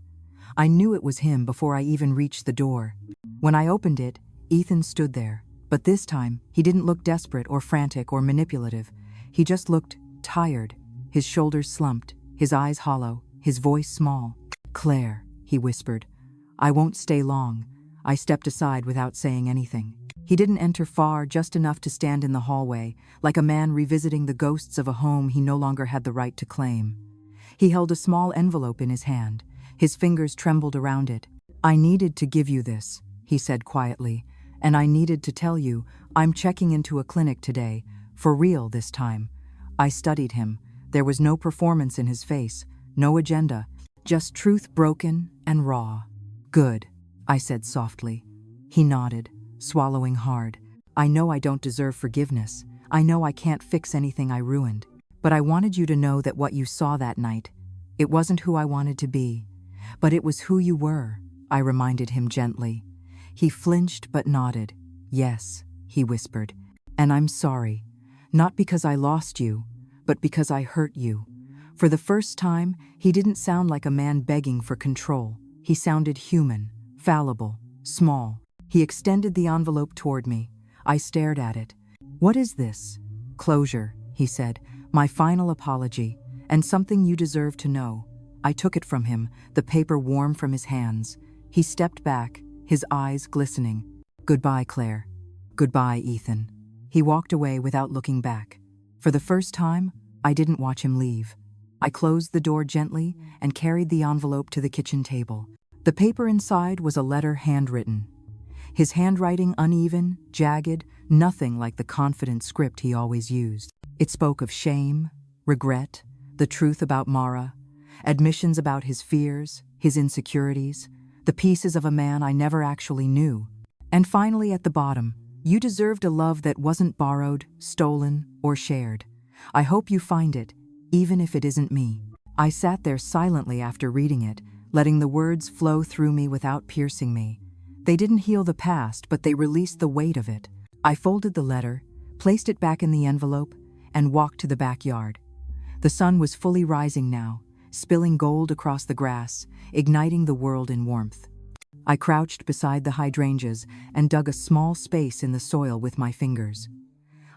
I knew it was him before I even reached the door. When I opened it, Ethan stood there, but this time he didn't look desperate or frantic or manipulative. He just looked tired, his shoulders slumped, his eyes hollow, his voice small. "Claire," he whispered, "I won't stay long." I stepped aside without saying anything. He didn't enter far, just enough to stand in the hallway, like a man revisiting the ghosts of a home he no longer had the right to claim. He held a small envelope in his hand. His fingers trembled around it. "I needed to give you this," he said quietly, "and I needed to tell you I'm checking into a clinic today, for real this time." I studied him. There was no performance in his face, no agenda, just truth broken and raw. "Good," I said softly. He nodded, swallowing hard. "I know I don't deserve forgiveness. I know I can't fix anything I ruined. But I wanted you to know that what you saw that night, it wasn't who I wanted to be. But it was who you were," I reminded him gently. He flinched but nodded. "Yes," he whispered, "and I'm sorry. Not because I lost you, but because I hurt you." For the first time, he didn't sound like a man begging for control. He sounded human, fallible, small. He extended the envelope toward me. I stared at it. "What is this?" Closure, he said, my final apology, and something you deserve to know. I took it from him, the paper warm from his hands. He stepped back, his eyes glistening. Goodbye, Claire. Goodbye, Ethan. He walked away without looking back. For the first time, I didn't watch him leave. I closed the door gently and carried the envelope to the kitchen table. The paper inside was a letter handwritten. His handwriting uneven, jagged, nothing like the confident script he always used. It spoke of shame, regret, the truth about Mara, admissions about his fears, his insecurities, the pieces of a man I never actually knew. And finally, at the bottom, you deserved a love that wasn't borrowed, stolen, or shared. I hope you find it, even if it isn't me. I sat there silently after reading it, letting the words flow through me without piercing me. They didn't heal the past, but they released the weight of it. I folded the letter, placed it back in the envelope, and walked to the backyard. The sun was fully rising now, spilling gold across the grass, igniting the world in warmth. I crouched beside the hydrangeas and dug a small space in the soil with my fingers.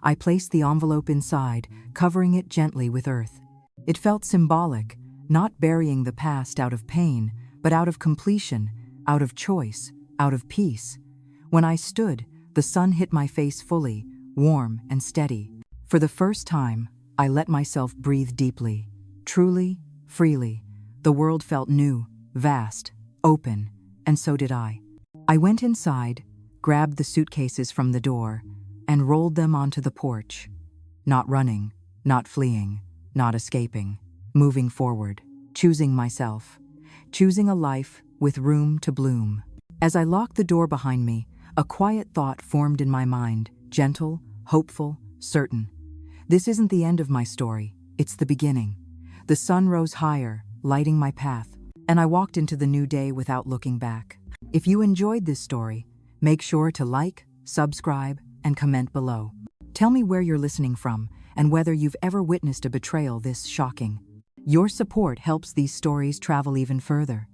I placed the envelope inside, covering it gently with earth. It felt symbolic, not burying the past out of pain, but out of completion, out of choice, out of peace. When I stood, the sun hit my face fully, warm and steady. For the first time, I let myself breathe deeply, truly, freely. The world felt new, vast, open, and so did I. I went inside, grabbed the suitcases from the door, and rolled them onto the porch. Not running, not fleeing, not escaping, moving forward, choosing myself, choosing a life with room to bloom. As I locked the door behind me, a quiet thought formed in my mind, gentle, hopeful, certain. This isn't the end of my story, it's the beginning. The sun rose higher, lighting my path, and I walked into the new day without looking back. If you enjoyed this story, make sure to like, subscribe, and comment below. Tell me where you're listening from and whether you've ever witnessed a betrayal this shocking. Your support helps these stories travel even further.